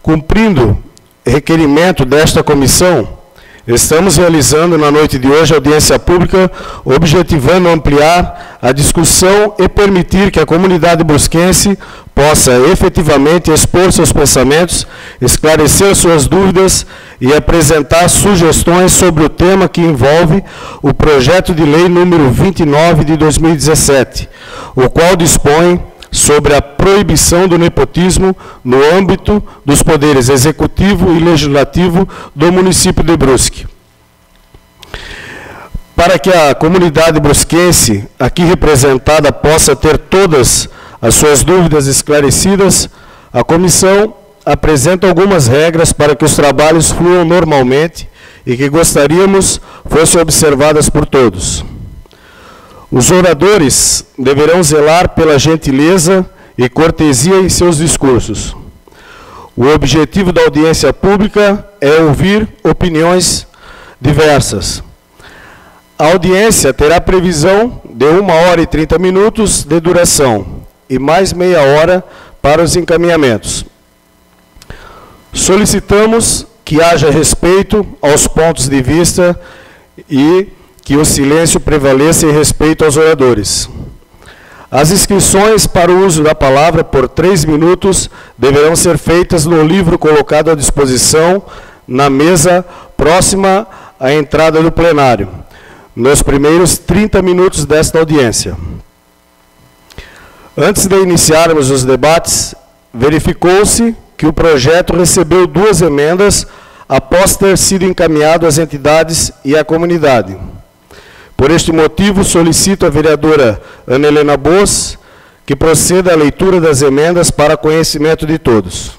Cumprindo requerimento desta comissão, estamos realizando na noite de hoje audiência pública, objetivando ampliar a discussão e permitir que a comunidade brusquense possa efetivamente expor seus pensamentos, esclarecer suas dúvidas e apresentar sugestões sobre o tema que envolve o projeto de lei número 29 de 2017, o qual dispõe sobre a proibição do nepotismo no âmbito dos poderes executivo e legislativo do município de Brusque. Para que a comunidade brusquense, aqui representada, possa ter todas as suas dúvidas esclarecidas, a comissão apresenta algumas regras para que os trabalhos fluam normalmente e que gostaríamos fossem observadas por todos. Os oradores deverão zelar pela gentileza e cortesia em seus discursos. O objetivo da audiência pública é ouvir opiniões diversas. A audiência terá previsão de 1h30 de duração e mais meia hora para os encaminhamentos. Solicitamos que haja respeito aos pontos de vista e que o silêncio prevaleça em respeito aos oradores. As inscrições para o uso da palavra por 3 minutos deverão ser feitas no livro colocado à disposição na mesa próxima à entrada do plenário, nos primeiros 30 minutos desta audiência. Antes de iniciarmos os debates, verificou-se que o projeto recebeu 2 emendas após ter sido encaminhado às entidades e à comunidade. Por este motivo, solicito à vereadora Ana Helena Boas que proceda à leitura das emendas para conhecimento de todos.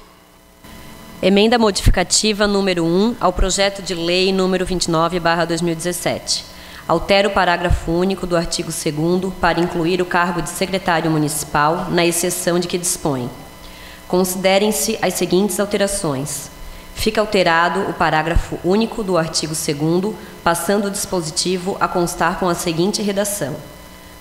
Emenda modificativa número 1 ao projeto de lei número 29/2017. Altera o parágrafo único do artigo 2º para incluir o cargo de secretário municipal na exceção de que dispõe. Considerem-se as seguintes alterações. Fica alterado o parágrafo único do artigo 2º, passando o dispositivo a constar com a seguinte redação.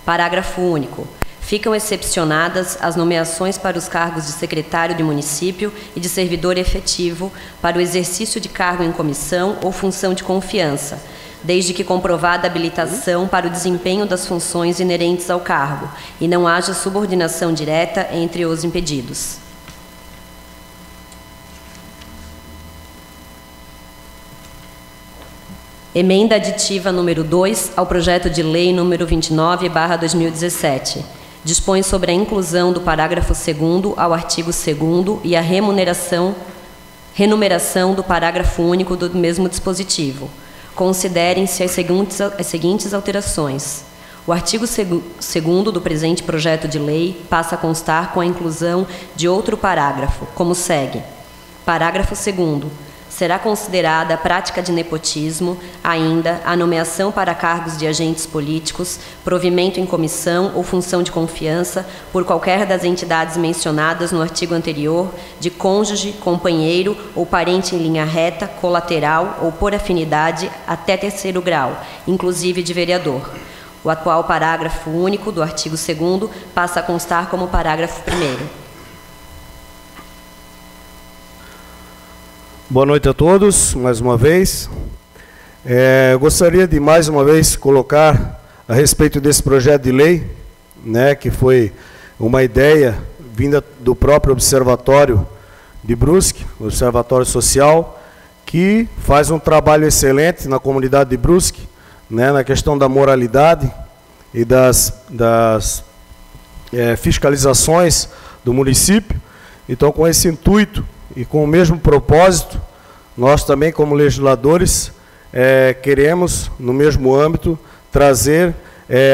Parágrafo único. Ficam excepcionadas as nomeações para os cargos de secretário de município e de servidor efetivo para o exercício de cargo em comissão ou função de confiança, desde que comprovada a habilitação para o desempenho das funções inerentes ao cargo e não haja subordinação direta entre os impedidos. Emenda aditiva número 2 ao projeto de lei número 29/2017. Dispõe sobre a inclusão do parágrafo 2º ao artigo 2º e a renumeração do parágrafo único do mesmo dispositivo. Considerem-se as seguintes alterações. O artigo 2º do presente projeto de lei passa a constar com a inclusão de outro parágrafo, como segue. Parágrafo 2º. Será considerada a prática de nepotismo, ainda, a nomeação para cargos de agentes políticos, provimento em comissão ou função de confiança por qualquer das entidades mencionadas no artigo anterior, de cônjuge, companheiro ou parente em linha reta, colateral ou por afinidade até 3º grau, inclusive de vereador. O atual parágrafo único do artigo 2º passa a constar como parágrafo 1º. Boa noite a todos, mais uma vez. Gostaria de, mais uma vez, colocar a respeito desse projeto de lei, né, que foi uma ideia vinda do próprio Observatório de Brusque, o Observatório Social, que faz um trabalho excelente na comunidade de Brusque, né, na questão da moralidade e das fiscalizações do município. Então, com esse intuito e com o mesmo propósito, nós também, como legisladores, queremos, no mesmo âmbito, trazer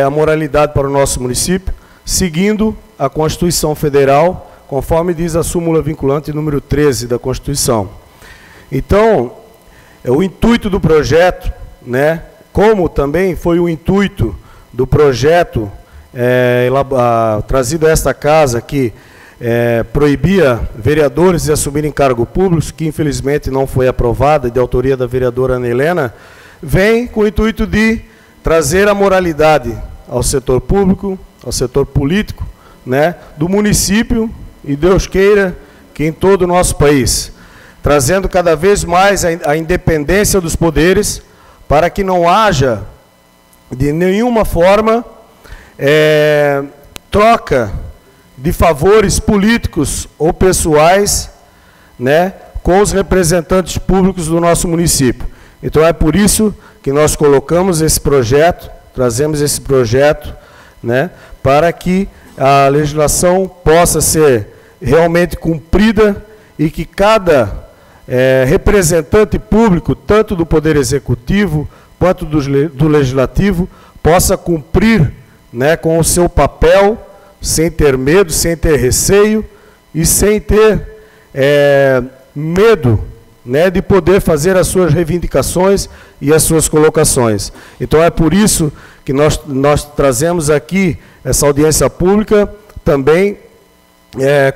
a moralidade para o nosso município, seguindo a Constituição Federal, conforme diz a súmula vinculante número 13 da Constituição. Então, o intuito do projeto, né, como também foi o intuito do projeto trazido a esta casa, que proibia vereadores de assumirem cargo público, que infelizmente não foi aprovada, de autoria da vereadora Ana Helena, vem com o intuito de trazer a moralidade ao setor público, ao setor político, né, do município, e Deus queira que em todo o nosso país. trazendo cada vez mais a independência dos poderes, para que não haja, de nenhuma forma, troca de favores políticos ou pessoais, né, com os representantes públicos do nosso município. Então, é por isso que nós colocamos esse projeto, trazemos esse projeto, né, para que a legislação possa ser realmente cumprida e que cada representante público, tanto do Poder Executivo quanto do Legislativo, possa cumprir, né, com o seu papel, sem ter medo, sem ter receio e sem ter medo, né, de poder fazer as suas reivindicações e as suas colocações. Então, é por isso que nós trazemos aqui essa audiência pública, também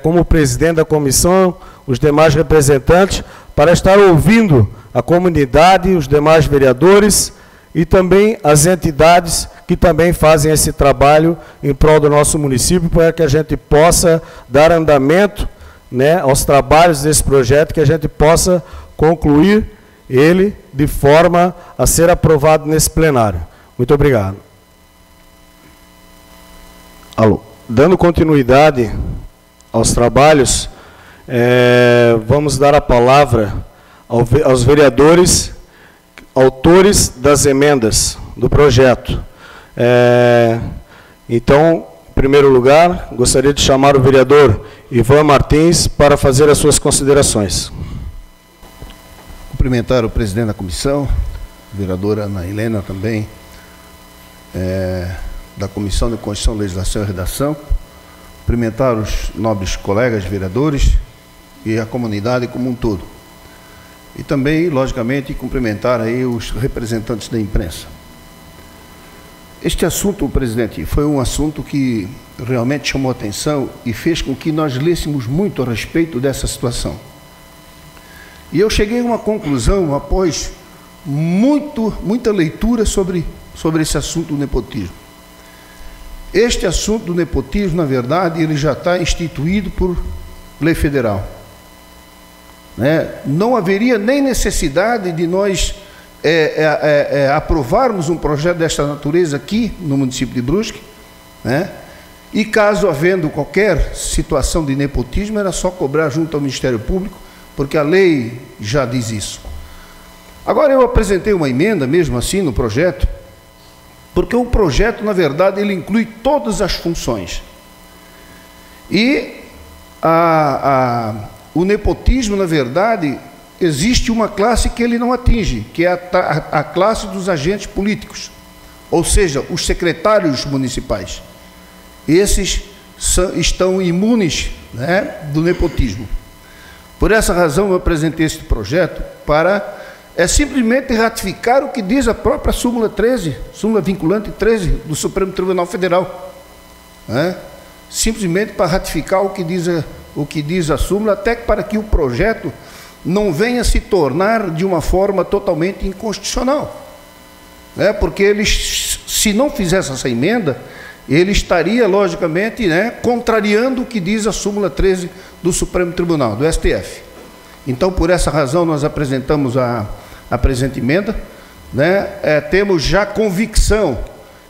como presidente da comissão, os demais representantes, para estar ouvindo a comunidade, os demais vereadores e também as entidades que também fazem esse trabalho em prol do nosso município, para que a gente possa dar andamento, né, aos trabalhos desse projeto, que a gente possa concluir ele de forma a ser aprovado nesse plenário. Muito obrigado. Alô. Dando continuidade aos trabalhos, vamos dar a palavra aos vereadores, autores das emendas do projeto. Então, em primeiro lugar, gostaria de chamar o vereador Ivan Martins para fazer as suas considerações. Cumprimentar o presidente da comissão, a vereadora Ana Helena também, da Comissão de Constituição, Legislação e Redação, cumprimentar os nobres colegas vereadores e a comunidade como um todo. E também, logicamente, cumprimentar aí os representantes da imprensa. Este assunto, presidente, foi um assunto que realmente chamou atenção e fez com que nós lêssemos muito a respeito dessa situação. E eu cheguei a uma conclusão, após muita leitura sobre esse assunto do nepotismo. Este assunto do nepotismo, na verdade, ele já está instituído por lei federal. Não haveria nem necessidade de nós aprovarmos um projeto desta natureza aqui no município de Brusque, e caso havendo qualquer situação de nepotismo, era só cobrar junto ao Ministério Público, porque a lei já diz isso. Agora, eu apresentei uma emenda mesmo assim no projeto, porque o projeto, na verdade, ele inclui todas as funções. E o nepotismo, na verdade, existe uma classe que ele não atinge, que é a classe dos agentes políticos, ou seja, os secretários municipais. Esses estão imunes, do nepotismo. Por essa razão, eu apresentei este projeto para simplesmente ratificar o que diz a própria súmula 13, súmula vinculante 13 do Supremo Tribunal Federal. Simplesmente para ratificar o que diz a súmula, até para que o projeto não venha se tornar de uma forma totalmente inconstitucional. Porque ele, se não fizesse essa emenda, ele estaria, logicamente, contrariando o que diz a súmula 13 do Supremo Tribunal, do STF. Então, por essa razão, nós apresentamos a presente emenda. Temos já convicção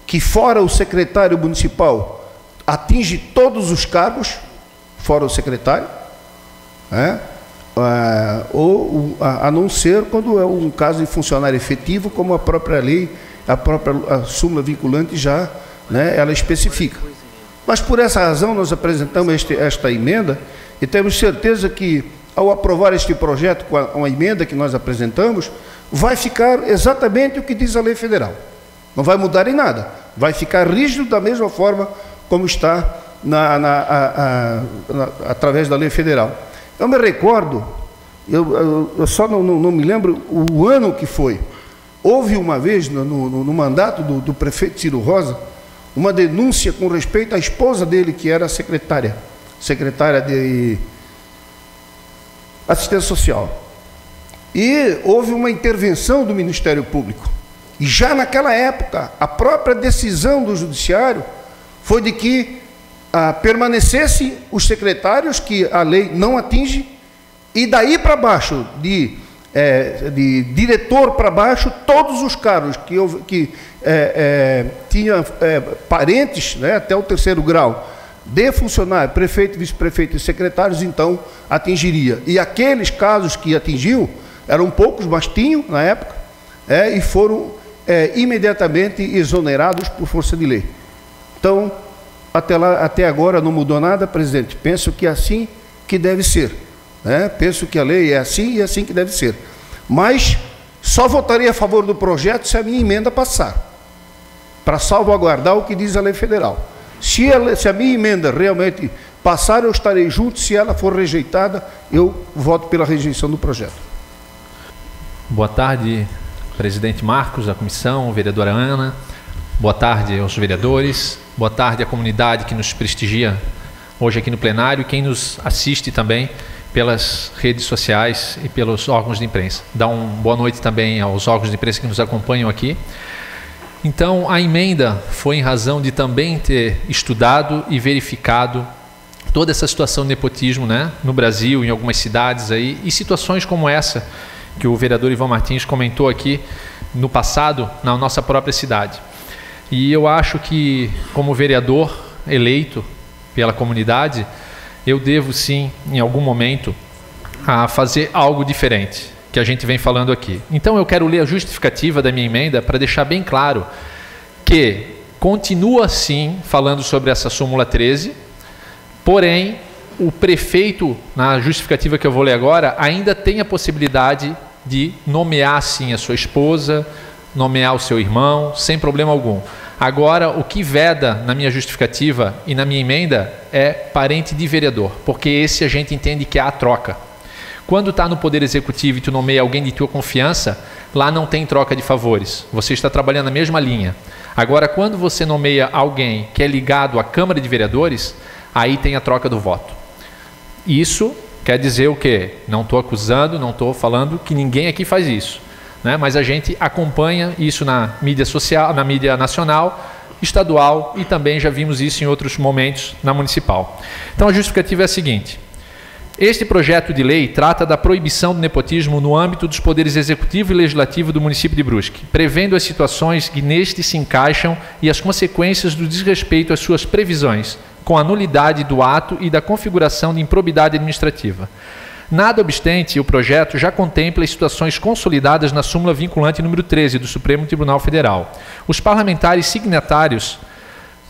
que, fora o secretário municipal, atinge todos os cargos, fora o secretário, ou a não ser quando é um caso de funcionário efetivo, como a própria lei, a súmula vinculante já, ela especifica. Mas por essa razão nós apresentamos esta emenda e temos certeza que, ao aprovar este projeto com a emenda que nós apresentamos, vai ficar exatamente o que diz a lei federal. Não vai mudar em nada, vai ficar rígido da mesma forma como está através da lei federal. Eu me recordo, eu só não me lembro o ano que foi. Houve uma vez, no mandato do prefeito Ciro Rosa, uma denúncia com respeito à esposa dele, que era secretária de assistência social. E houve uma intervenção do Ministério Público. E já naquela época, a própria decisão do Judiciário foi de que permanecessem os secretários, que a lei não atinge, E daí para baixo, de diretor para baixo, todos os cargos que tinham parentes, né, até o 3º grau, de funcionário, prefeito, vice-prefeito e secretários, então atingiria. E aqueles casos que atingiu, eram poucos, mas tinham na época, e foram imediatamente exonerados por força de lei. Então, até agora não mudou nada, presidente. Penso que é assim que deve ser. Penso que a lei é assim e é assim que deve ser. Mas só votaria a favor do projeto se a minha emenda passar, para salvaguardar o que diz a lei federal. Se a minha emenda realmente passar, eu estarei junto. Se ela for rejeitada, eu voto pela rejeição do projeto. Boa tarde, presidente Marcos, da comissão, vereadora Ana. Boa tarde aos vereadores. Boa tarde à comunidade que nos prestigia hoje aqui no plenário e quem nos assiste também pelas redes sociais e pelos órgãos de imprensa. Dá uma boa noite também aos órgãos de imprensa que nos acompanham aqui. Então, a emenda foi em razão de também ter estudado e verificado toda essa situação de nepotismo, né, no Brasil, em algumas cidades aí, e situações como essa que o vereador Ivan Martins comentou aqui no passado, na nossa própria cidade. E eu acho que, como vereador eleito pela comunidade, eu devo sim, em algum momento, a fazer algo diferente, que a gente vem falando aqui. Então eu quero ler a justificativa da minha emenda para deixar bem claro que continua sim falando sobre essa súmula 13, porém o prefeito, na justificativa que eu vou ler agora, ainda tem a possibilidade de nomear sim a sua esposa, nomear o seu irmão, sem problema algum. Agora, o que veda na minha justificativa e na minha emenda é parente de vereador, porque esse a gente entende que há a troca. Quando está no Poder Executivo e tu nomeia alguém de tua confiança, lá não tem troca de favores. Você está trabalhando na mesma linha. Agora, quando você nomeia alguém que é ligado à Câmara de Vereadores, aí tem a troca do voto. Isso quer dizer o quê? Não estou acusando, não estou falando que ninguém aqui faz isso, né? Mas a gente acompanha isso na mídia social, na mídia nacional, estadual e também já vimos isso em outros momentos na municipal. Então a justificativa é a seguinte: este projeto de lei trata da proibição do nepotismo no âmbito dos poderes executivo e legislativo do município de Brusque, prevendo as situações que neste se encaixam e as consequências do desrespeito às suas previsões, com a nulidade do ato e da configuração de improbidade administrativa. Nada obstante, o projeto já contempla as situações consolidadas na súmula vinculante número 13 do Supremo Tribunal Federal. Os parlamentares signatários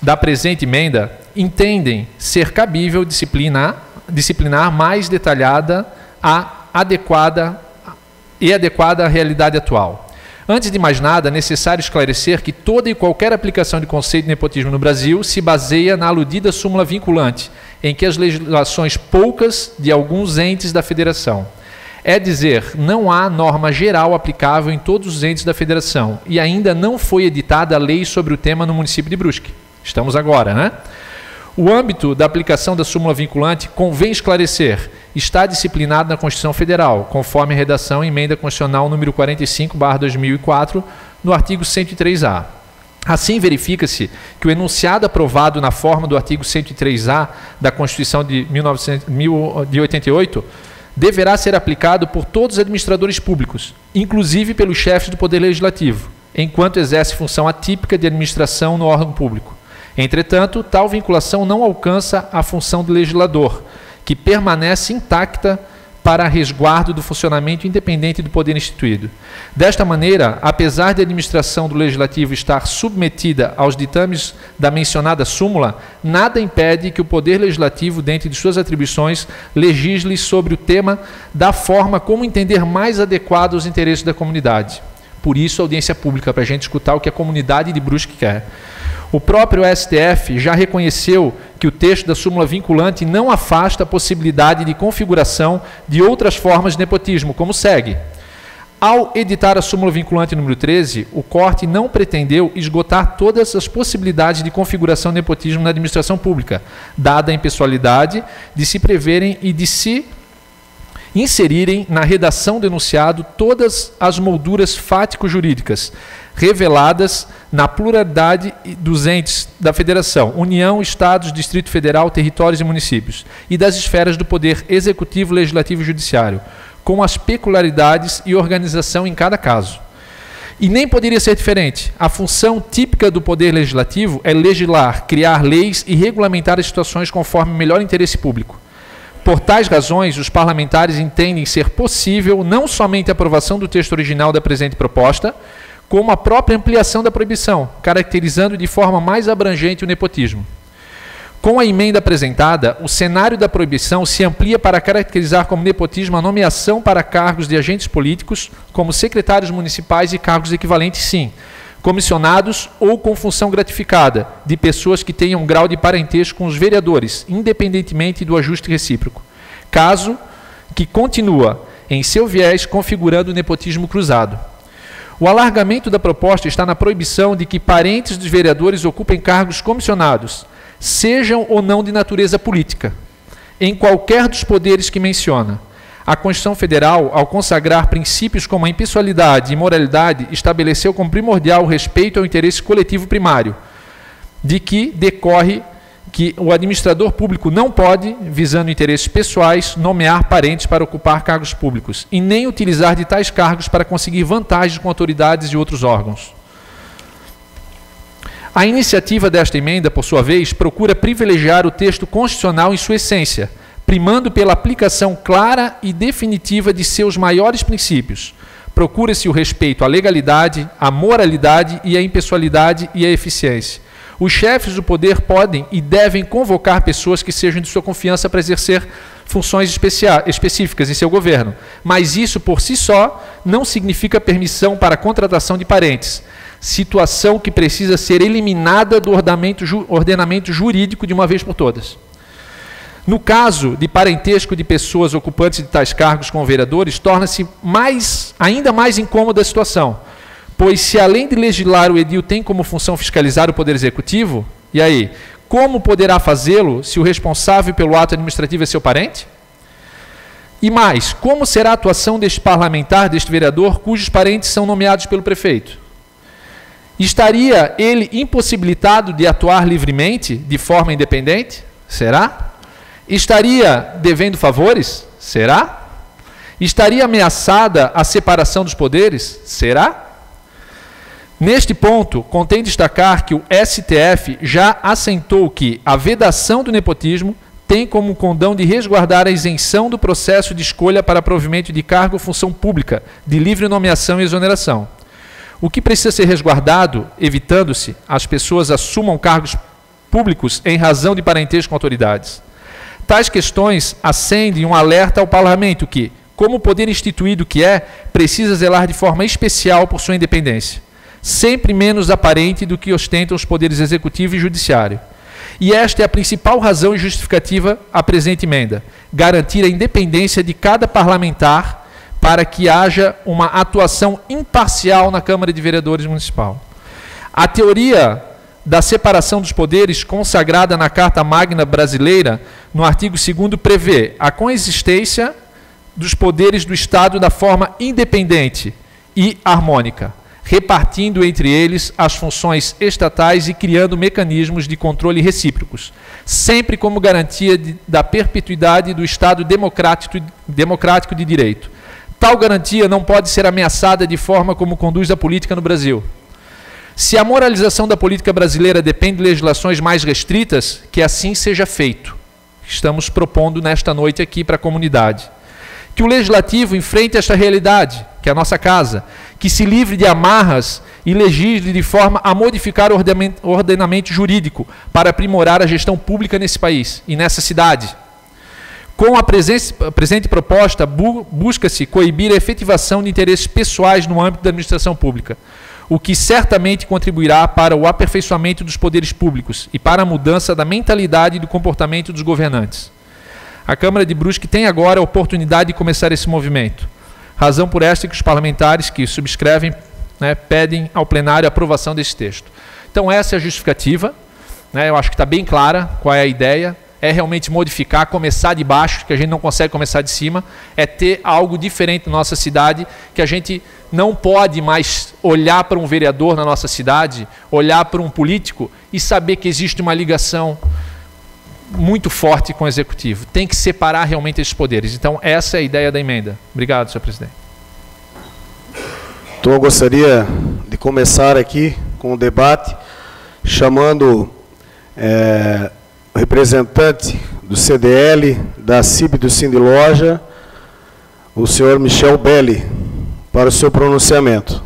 da presente emenda entendem ser cabível disciplinar mais detalhada adequada à realidade atual. Antes de mais nada, é necessário esclarecer que toda e qualquer aplicação de conceito de nepotismo no Brasil se baseia na aludida súmula vinculante, em que as legislações poucas de alguns entes da federação. É dizer, não há norma geral aplicável em todos os entes da federação e ainda não foi editada a lei sobre o tema no município de Brusque. Estamos agora, né? O âmbito da aplicação da súmula vinculante, convém esclarecer, está disciplinado na Constituição Federal, conforme a redação emenda constitucional número 45/2004, no artigo 103A. Assim, verifica-se que o enunciado aprovado na forma do artigo 103A da Constituição de 1988 deverá ser aplicado por todos os administradores públicos, inclusive pelos chefes do Poder Legislativo, enquanto exerce função atípica de administração no órgão público. Entretanto, tal vinculação não alcança a função do legislador, que permanece intacta para resguardo do funcionamento independente do poder instituído. Desta maneira, apesar de a administração do Legislativo estar submetida aos ditames da mencionada súmula, nada impede que o Poder Legislativo, dentro de suas atribuições, legisle sobre o tema da forma como entender mais adequado aos interesses da comunidade. Por isso, a audiência pública, para a gente escutar o que a comunidade de Brusque quer. O próprio STF já reconheceu que o texto da súmula vinculante não afasta a possibilidade de configuração de outras formas de nepotismo, como segue. Ao editar a súmula vinculante número 13, o CORT não pretendeu esgotar todas as possibilidades de configuração de nepotismo na administração pública, dada a impessoalidade de se preverem e de se inserirem na redação do enunciado todas as molduras fático-jurídicas, reveladas na pluralidade dos entes da Federação, União, Estados, Distrito Federal, territórios e municípios, e das esferas do Poder Executivo, Legislativo e Judiciário, com as peculiaridades e organização em cada caso. E nem poderia ser diferente. A função típica do Poder Legislativo é legislar, criar leis e regulamentar as situações conforme o melhor interesse público. Por tais razões, os parlamentares entendem ser possível não somente a aprovação do texto original da presente proposta, como a própria ampliação da proibição, caracterizando de forma mais abrangente o nepotismo. Com a emenda apresentada, o cenário da proibição se amplia para caracterizar como nepotismo a nomeação para cargos de agentes políticos, como secretários municipais e cargos equivalentes, sim, comissionados ou com função gratificada, de pessoas que tenham um grau de parentesco com os vereadores, independentemente do ajuste recíproco, caso que continua, em seu viés, configurando o nepotismo cruzado. O alargamento da proposta está na proibição de que parentes dos vereadores ocupem cargos comissionados, sejam ou não de natureza política, em qualquer dos poderes que menciona. A Constituição Federal, ao consagrar princípios como a impessoalidade e moralidade, estabeleceu como primordial o respeito ao interesse coletivo primário, de que decorre que o administrador público não pode, visando interesses pessoais, nomear parentes para ocupar cargos públicos, e nem utilizar de tais cargos para conseguir vantagens com autoridades e outros órgãos. A iniciativa desta emenda, por sua vez, procura privilegiar o texto constitucional em sua essência, primando pela aplicação clara e definitiva de seus maiores princípios. Procura-se o respeito à legalidade, à moralidade e à impessoalidade e à eficiência. Os chefes do poder podem e devem convocar pessoas que sejam de sua confiança para exercer funções específicas em seu governo, mas isso por si só não significa permissão para a contratação de parentes, situação que precisa ser eliminada do ordenamento jurídico de uma vez por todas. No caso de parentesco de pessoas ocupantes de tais cargos com vereadores, torna-se ainda mais incômoda a situação, pois se além de legislar o edil tem como função fiscalizar o Poder Executivo, e aí, como poderá fazê-lo se o responsável pelo ato administrativo é seu parente? E mais, como será a atuação deste parlamentar, deste vereador, cujos parentes são nomeados pelo prefeito? Estaria ele impossibilitado de atuar livremente, de forma independente? Será? Estaria devendo favores? Será? Estaria ameaçada a separação dos poderes? Será? Neste ponto, contém destacar que o STF já assentou que a vedação do nepotismo tem como condão de resguardar a isenção do processo de escolha para provimento de cargo ou função pública, de livre nomeação e exoneração. O que precisa ser resguardado, evitando-se as pessoas assumam cargos públicos em razão de parentesco com autoridades. Tais questões acendem um alerta ao parlamento que, como poder instituído que é, precisa zelar de forma especial por sua independência, sempre menos aparente do que ostentam os poderes executivo e judiciário. E esta é a principal razão e justificativa à presente emenda: garantir a independência de cada parlamentar para que haja uma atuação imparcial na Câmara de Vereadores Municipal. A teoria da separação dos poderes, consagrada na Carta Magna Brasileira, no artigo 2º, prevê a coexistência dos poderes do Estado da forma independente e harmônica, repartindo entre eles as funções estatais e criando mecanismos de controle recíprocos, sempre como garantia da perpetuidade do Estado democrático de direito. Tal garantia não pode ser ameaçada de forma como conduz a política no Brasil. Se a moralização da política brasileira depende de legislações mais restritas, que assim seja feito. Estamos propondo nesta noite aqui para a comunidade. Que o legislativo enfrente esta realidade, que é a nossa casa, que se livre de amarras e legisle de forma a modificar o ordenamento jurídico para aprimorar a gestão pública nesse país e nessa cidade. Com a presente proposta, busca-se coibir a efetivação de interesses pessoais no âmbito da administração pública, o que certamente contribuirá para o aperfeiçoamento dos poderes públicos e para a mudança da mentalidade e do comportamento dos governantes. A Câmara de Brusque tem agora a oportunidade de começar esse movimento. Razão por esta que os parlamentares que subscrevem pedem ao plenário a aprovação desse texto. Então essa é a justificativa, eu acho que está bem clara qual é a ideia. é realmente modificar, começar de baixo, que a gente não consegue começar de cima, é ter algo diferente na nossa cidade, que a gente não pode mais olhar para um vereador na nossa cidade, olhar para um político e saber que existe uma ligação muito forte com o executivo. Tem que separar realmente esses poderes. Então, essa é a ideia da emenda. Obrigado, senhor presidente. Então, eu gostaria de começar aqui com o debate, chamando o representante do CDL, da CIB do Sindiloja, o senhor Michel Belli, para o seu pronunciamento.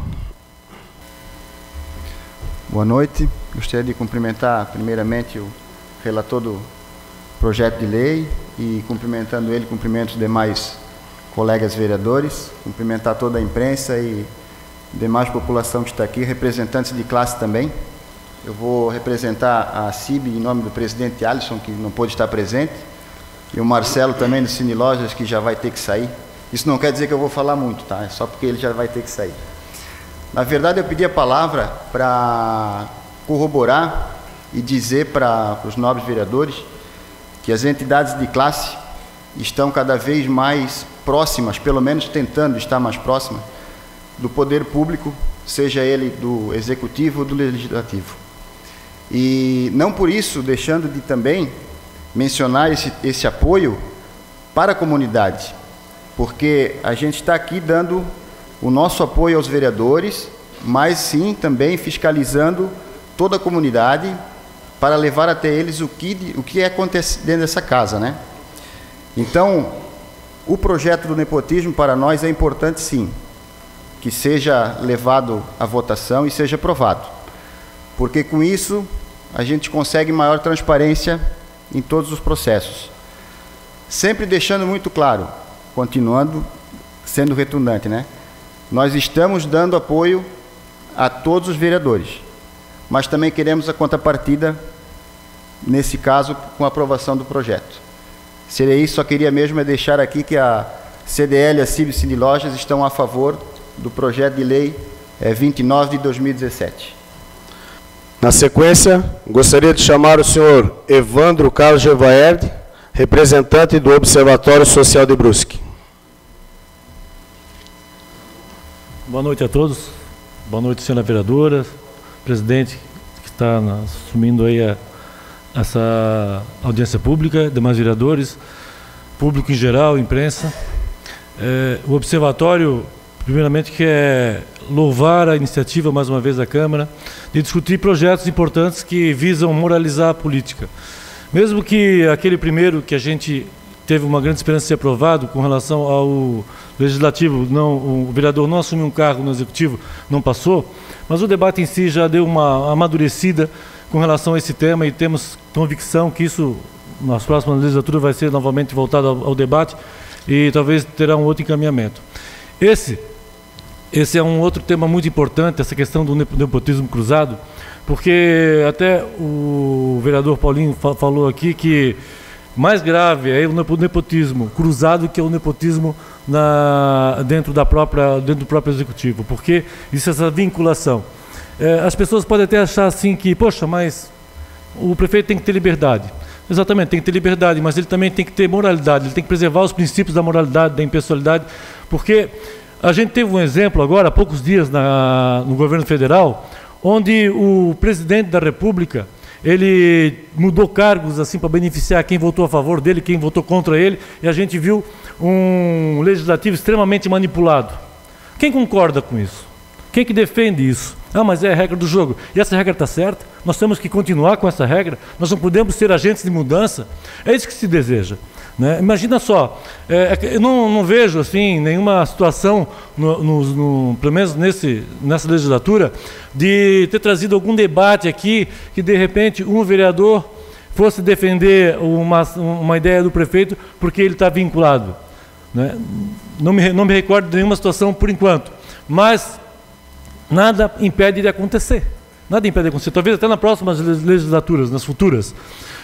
Boa noite. Gostaria de cumprimentar primeiramente o relator do projeto de lei e, cumprimentando ele, cumprimento os demais colegas vereadores, cumprimentar toda a imprensa e demais população que está aqui, representantes de classe também. Eu vou representar a CIB em nome do presidente Alisson, que não pôde estar presente, e o Marcelo também do Cine Lojas, que já vai ter que sair. Isso não quer dizer que eu vou falar muito, tá? É só porque ele já vai ter que sair. Na verdade, eu pedi a palavra para corroborar e dizer para os nobres vereadores que as entidades de classe estão cada vez mais próximas, pelo menos tentando estar mais próximas, do poder público, seja ele do executivo ou do legislativo. E não por isso deixando de também mencionar esse apoio para a comunidade, porque a gente está aqui dando o nosso apoio aos vereadores, mas sim também fiscalizando toda a comunidade para levar até eles o que acontece dentro dessa casa, né? Então, o projeto do nepotismo para nós é importante sim, que seja levado à votação e seja aprovado, porque com isso a gente consegue maior transparência em todos os processos. Sempre deixando muito claro, continuando sendo redundante, né? Nós estamos dando apoio a todos os vereadores, mas também queremos a contrapartida, nesse caso, com a aprovação do projeto. Seria isso, só queria mesmo deixar aqui que a CDL e a CIB Sindilojas estão a favor do projeto de lei 29 de 2017. Na sequência, gostaria de chamar o senhor Evandro Carlos Gevaerd, representante do Observatório Social de Brusque. Boa noite a todos. Boa noite, senhora vereadora, presidente que está assumindo aí essa audiência pública, demais vereadores, público em geral, imprensa. O Observatório, primeiramente, quer louvar a iniciativa, mais uma vez, da Câmara, de discutir projetos importantes que visam moralizar a política. Mesmo que aquele primeiro que a gente teve uma grande esperança de ser aprovado com relação ao legislativo, o vereador não assumiu um cargo no executivo, não passou, mas o debate em si já deu uma amadurecida com relação a esse tema e temos convicção que isso, nas próximas legislaturas, vai ser novamente voltado ao debate e talvez terá um outro encaminhamento. Esse é um outro tema muito importante, essa questão do nepotismo cruzado, porque até o vereador Paulinho falou aqui que mais grave é o nepotismo cruzado que o nepotismo dentro do próprio executivo, porque existe essa vinculação. As pessoas podem até achar assim que, poxa, mas o prefeito tem que ter liberdade. Exatamente, tem que ter liberdade, mas ele também tem que ter moralidade, ele tem que preservar os princípios da moralidade, da impessoalidade, porque a gente teve um exemplo agora, há poucos dias, no governo federal, onde o presidente da República, ele mudou cargos assim para beneficiar quem votou a favor dele, quem votou contra ele, e a gente viu um legislativo extremamente manipulado. Quem concorda com isso? Quem que defende isso? Ah, mas é a regra do jogo. E essa regra está certa? Nós temos que continuar com essa regra? Nós não podemos ser agentes de mudança? É isso que se deseja, né? Imagina só, eu não vejo assim, nenhuma situação, pelo menos nessa legislatura, de ter trazido algum debate aqui que, de repente, um vereador fosse defender uma ideia do prefeito porque ele está vinculado, né? Não me recordo de nenhuma situação por enquanto, mas nada impede de acontecer. Nada impede de acontecer, talvez até nas próximas legislaturas, nas futuras.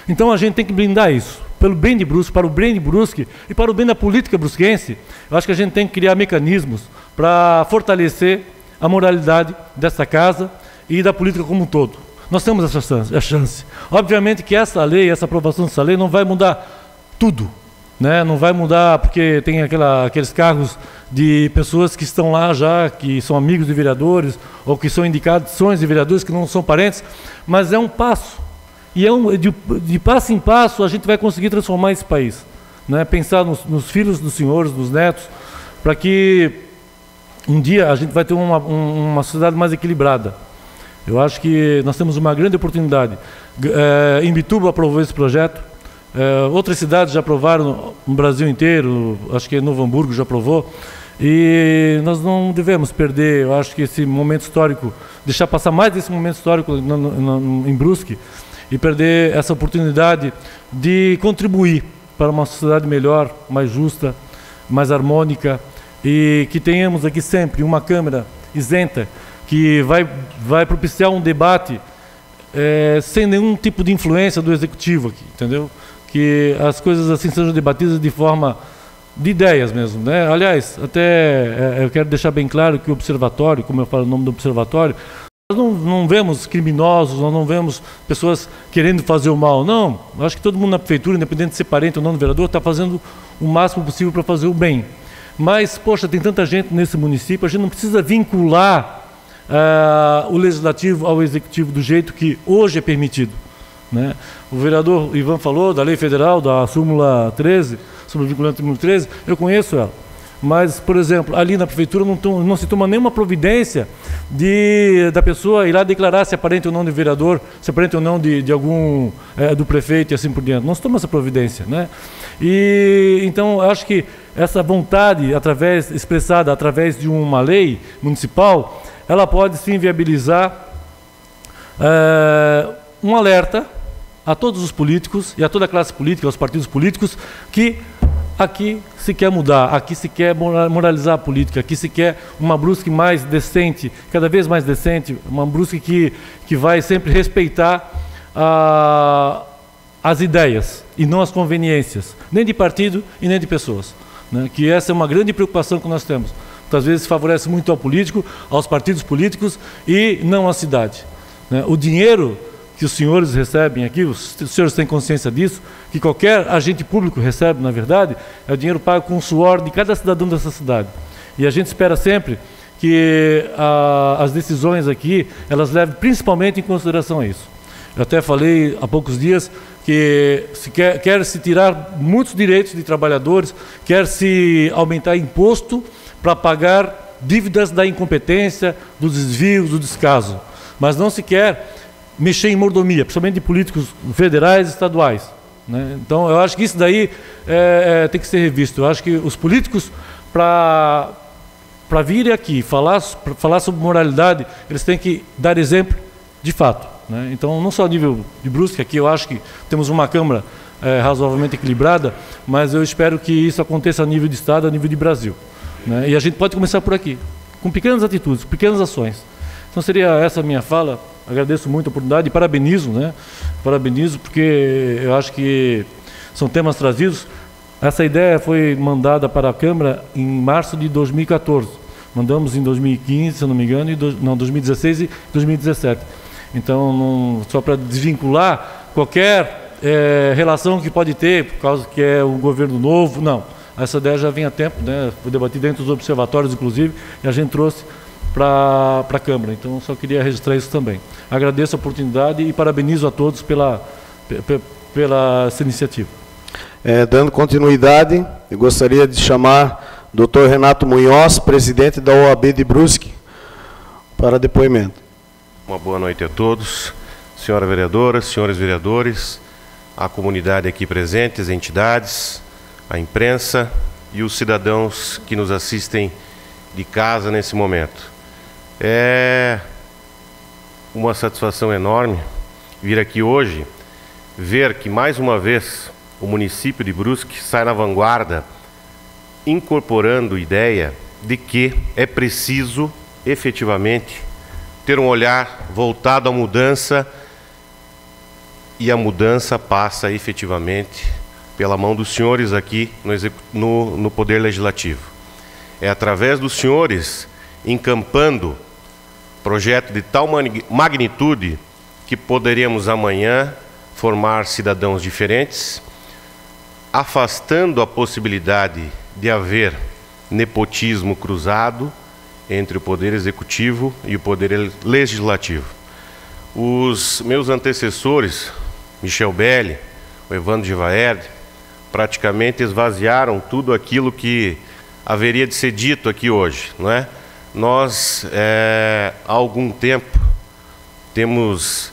Então a gente tem que blindar isso, pelo bem de Brusque, para o bem de Brusque e para o bem da política brusquense. Eu acho que a gente tem que criar mecanismos para fortalecer a moralidade dessa casa e da política como um todo. nós temos essa chance. Obviamente que essa lei, essa aprovação dessa lei não vai mudar tudo, né? Não vai mudar porque tem aqueles cargos de pessoas que estão lá já, que são amigos de vereadores, ou que são indicações de vereadores que não são parentes, mas é um passo. E de passo em passo a gente vai conseguir transformar esse país, né? Pensar nos filhos dos senhores, nos netos, para que um dia a gente vai ter uma sociedade mais equilibrada. Eu acho que nós temos uma grande oportunidade. Imbituba aprovou esse projeto, outras cidades já aprovaram no Brasil inteiro, acho que Novo Hamburgo já aprovou, e nós não devemos perder, eu acho que esse momento histórico, deixar passar mais desse momento histórico em Brusque, e perder essa oportunidade de contribuir para uma sociedade melhor, mais justa, mais harmônica, e que tenhamos aqui sempre uma Câmara isenta, que vai propiciar um debate sem nenhum tipo de influência do Executivo aqui, entendeu? Que as coisas assim sejam debatidas de forma de ideias mesmo, né? Aliás, até eu quero deixar bem claro que o Observatório, como eu falo o nome do Observatório, nós não vemos criminosos, nós não vemos pessoas querendo fazer o mal, não. Eu acho que todo mundo na prefeitura, independente de ser parente ou não do vereador, está fazendo o máximo possível para fazer o bem. Mas, poxa, tem tanta gente nesse município, a gente não precisa vincular o Legislativo ao Executivo do jeito que hoje é permitido, né? O vereador Ivan falou da lei federal, da súmula 13, súmula vinculante número 13, eu conheço ela. Mas, por exemplo, ali na prefeitura não se toma nenhuma providência da pessoa ir lá declarar se é parente ou não de vereador, se é parente ou não de algum do prefeito e assim por diante. Não se toma essa providência, né? E então acho que essa vontade expressada através de uma lei municipal, ela pode sim viabilizar um alerta a todos os políticos e a toda a classe política, aos partidos políticos, que aqui se quer mudar, aqui se quer moralizar a política, aqui se quer uma Brusque mais decente, cada vez mais decente, uma Brusque que vai sempre respeitar as ideias e não as conveniências, nem de partido e nem de pessoas, né? Que essa é uma grande preocupação que nós temos. Muitas vezes favorece muito ao político, aos partidos políticos e não à cidade, né? O dinheiro que os senhores recebem aqui, os senhores têm consciência disso, que qualquer agente público recebe, na verdade, é o dinheiro pago com o suor de cada cidadão dessa cidade. E a gente espera sempre que as decisões aqui, elas levem principalmente em consideração isso. Eu até falei há poucos dias que quer se tirar muitos direitos de trabalhadores, quer se aumentar imposto para pagar dívidas da incompetência, dos desvios, do descaso. Mas não se quer mexer em mordomia, principalmente de políticos federais e estaduais, né? Então, eu acho que isso daí tem que ser revisto. Eu acho que os políticos, para virem aqui falar sobre moralidade, eles têm que dar exemplo de fato, né? Então, não só a nível de Brusque, aqui eu acho que temos uma Câmara razoavelmente equilibrada, mas eu espero que isso aconteça a nível de Estado, a nível de Brasil, né? E a gente pode começar por aqui, com pequenas atitudes, pequenas ações. Então, seria essa a minha fala. Agradeço muito a oportunidade e parabenizo, né? Parabenizo porque eu acho que são temas trazidos. Essa ideia foi mandada para a Câmara em março de 2014. Mandamos em 2015, se eu não me engano, 2016 e 2017. Então, só para desvincular qualquer relação que pode ter, por causa que é um governo novo, não. Essa ideia já vem há tempo, né? Foi debatida dentro dos observatórios, inclusive, e a gente trouxe para a Câmara. Então, só queria registrar isso também. Agradeço a oportunidade e parabenizo a todos pela essa iniciativa. Dando continuidade, eu gostaria de chamar o Dr. Renato Munhoz, presidente da OAB de Brusque, para depoimento. Uma boa noite a todos, senhora vereadora, senhores vereadores, a comunidade aqui presente, as entidades, a imprensa e os cidadãos que nos assistem de casa nesse momento. É uma satisfação enorme vir aqui hoje, ver que mais uma vez o município de Brusque sai na vanguarda, incorporando ideia de que é preciso efetivamente ter um olhar voltado à mudança, e a mudança passa efetivamente pela mão dos senhores aqui no Poder Legislativo. É através dos senhores encampando projeto de tal magnitude que poderíamos amanhã formar cidadãos diferentes, afastando a possibilidade de haver nepotismo cruzado entre o Poder Executivo e o Poder Legislativo. Os meus antecessores, Michel Belli, o Evandro Givaerd, praticamente esvaziaram tudo aquilo que haveria de ser dito aqui hoje, não é? Nós, há algum tempo, temos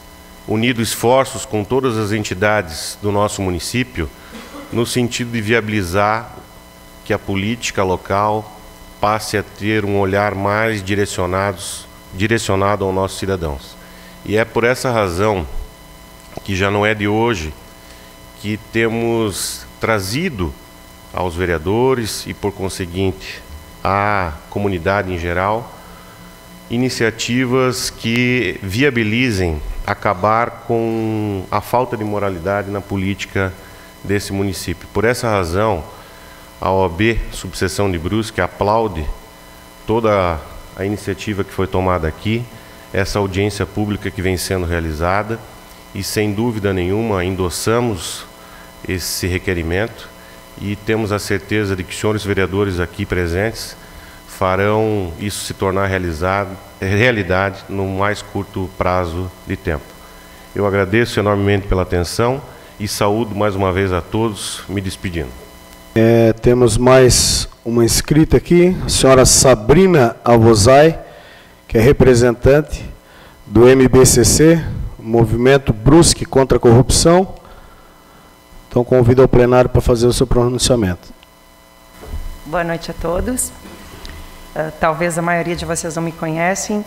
unido esforços com todas as entidades do nosso município no sentido de viabilizar que a política local passe a ter um olhar mais direcionado aos nossos cidadãos. E é por essa razão que já não é de hoje que temos trazido aos vereadores e, por conseguinte, à comunidade em geral, iniciativas que viabilizem acabar com a falta de moralidade na política desse município. Por essa razão, a OAB Subseção de Brusque aplaude toda a iniciativa que foi tomada aqui, essa audiência pública que vem sendo realizada, e sem dúvida nenhuma endossamos esse requerimento e temos a certeza de que os senhores vereadores aqui presentes farão isso se tornar realidade no mais curto prazo de tempo. Eu agradeço enormemente pela atenção e saúdo mais uma vez a todos, me despedindo. Temos mais uma inscrita aqui, a senhora Sabrina Alvozai, que é representante do MBCC, Movimento Brusque contra a Corrupção. Então, convido ao plenário para fazer o seu pronunciamento. Boa noite a todos. Talvez a maioria de vocês não me conhecem.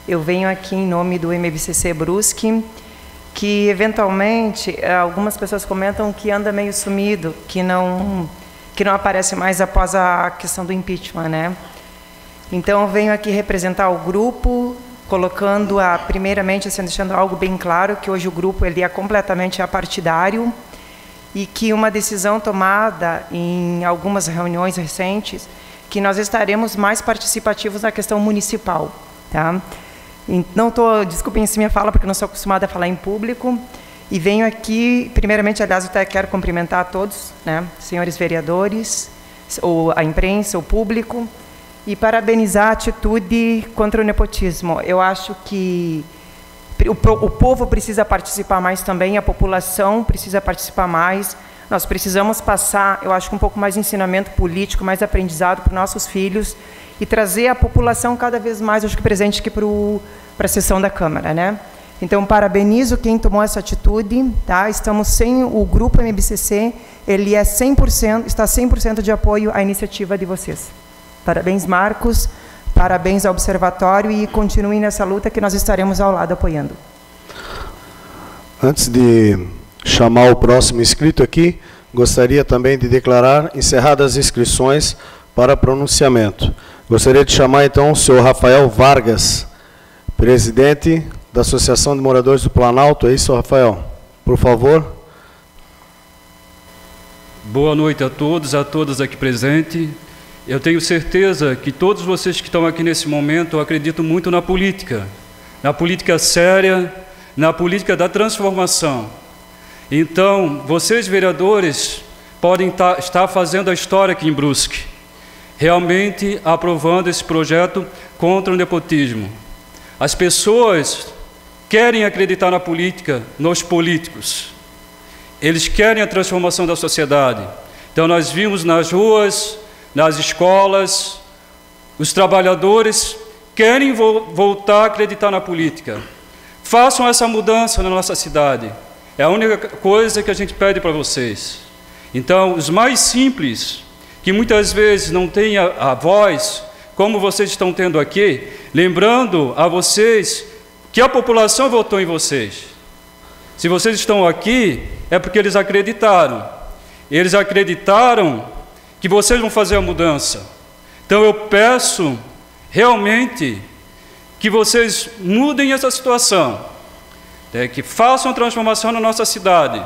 Eu venho aqui em nome do MBCC Brusque, que eventualmente algumas pessoas comentam que anda meio sumido, que não aparece mais após a questão do impeachment, né? Então, eu venho aqui representar o grupo, colocando, primeiramente, assim, deixando algo bem claro, que hoje o grupo ele é completamente apartidário e que uma decisão tomada em algumas reuniões recentes, que nós estaremos mais participativos na questão municipal, tá? Não estou, desculpem se minha fala, porque não sou acostumada a falar em público, e venho aqui, primeiramente, aliás, eu até quero cumprimentar a todos, né, senhores vereadores, ou a imprensa, o público, e parabenizar a atitude contra o nepotismo. Eu acho que o povo precisa participar mais também, a população precisa participar mais. Nós precisamos passar, eu acho que um pouco mais de ensinamento político, mais aprendizado para os nossos filhos e trazer a população cada vez mais, acho que presente aqui para a sessão da Câmara, né? Então, parabenizo quem tomou essa atitude, tá? Estamos sem o grupo MBCC, ele é 100%, está 100% de apoio à iniciativa de vocês. Parabéns, Marcos, parabéns ao Observatório e continuem nessa luta que nós estaremos ao lado apoiando. Antes de chamar o próximo inscrito aqui, gostaria também de declarar encerradas as inscrições para pronunciamento. Gostaria de chamar, então, o senhor Rafael Vargas, presidente da Associação de Moradores do Planalto. É isso, Rafael? Por favor. Boa noite a todos, a todas aqui presentes. Eu tenho certeza que todos vocês que estão aqui nesse momento acreditam muito na política séria, na política da transformação. Então, vocês, vereadores, podem estar fazendo a história aqui em Brusque, realmente aprovando esse projeto contra o nepotismo. As pessoas querem acreditar na política, nos políticos. Eles querem a transformação da sociedade. Então, nós vimos nas ruas, nas escolas, os trabalhadores querem voltar a acreditar na política. Façam essa mudança na nossa cidade. É a única coisa que a gente pede para vocês. Então, os mais simples, que muitas vezes não têm a voz, como vocês estão tendo aqui, lembrando a vocês que a população votou em vocês. Se vocês estão aqui, é porque eles acreditaram. Eles acreditaram que vocês vão fazer a mudança. Então, eu peço realmente que vocês mudem essa situação, que façam a transformação na nossa cidade.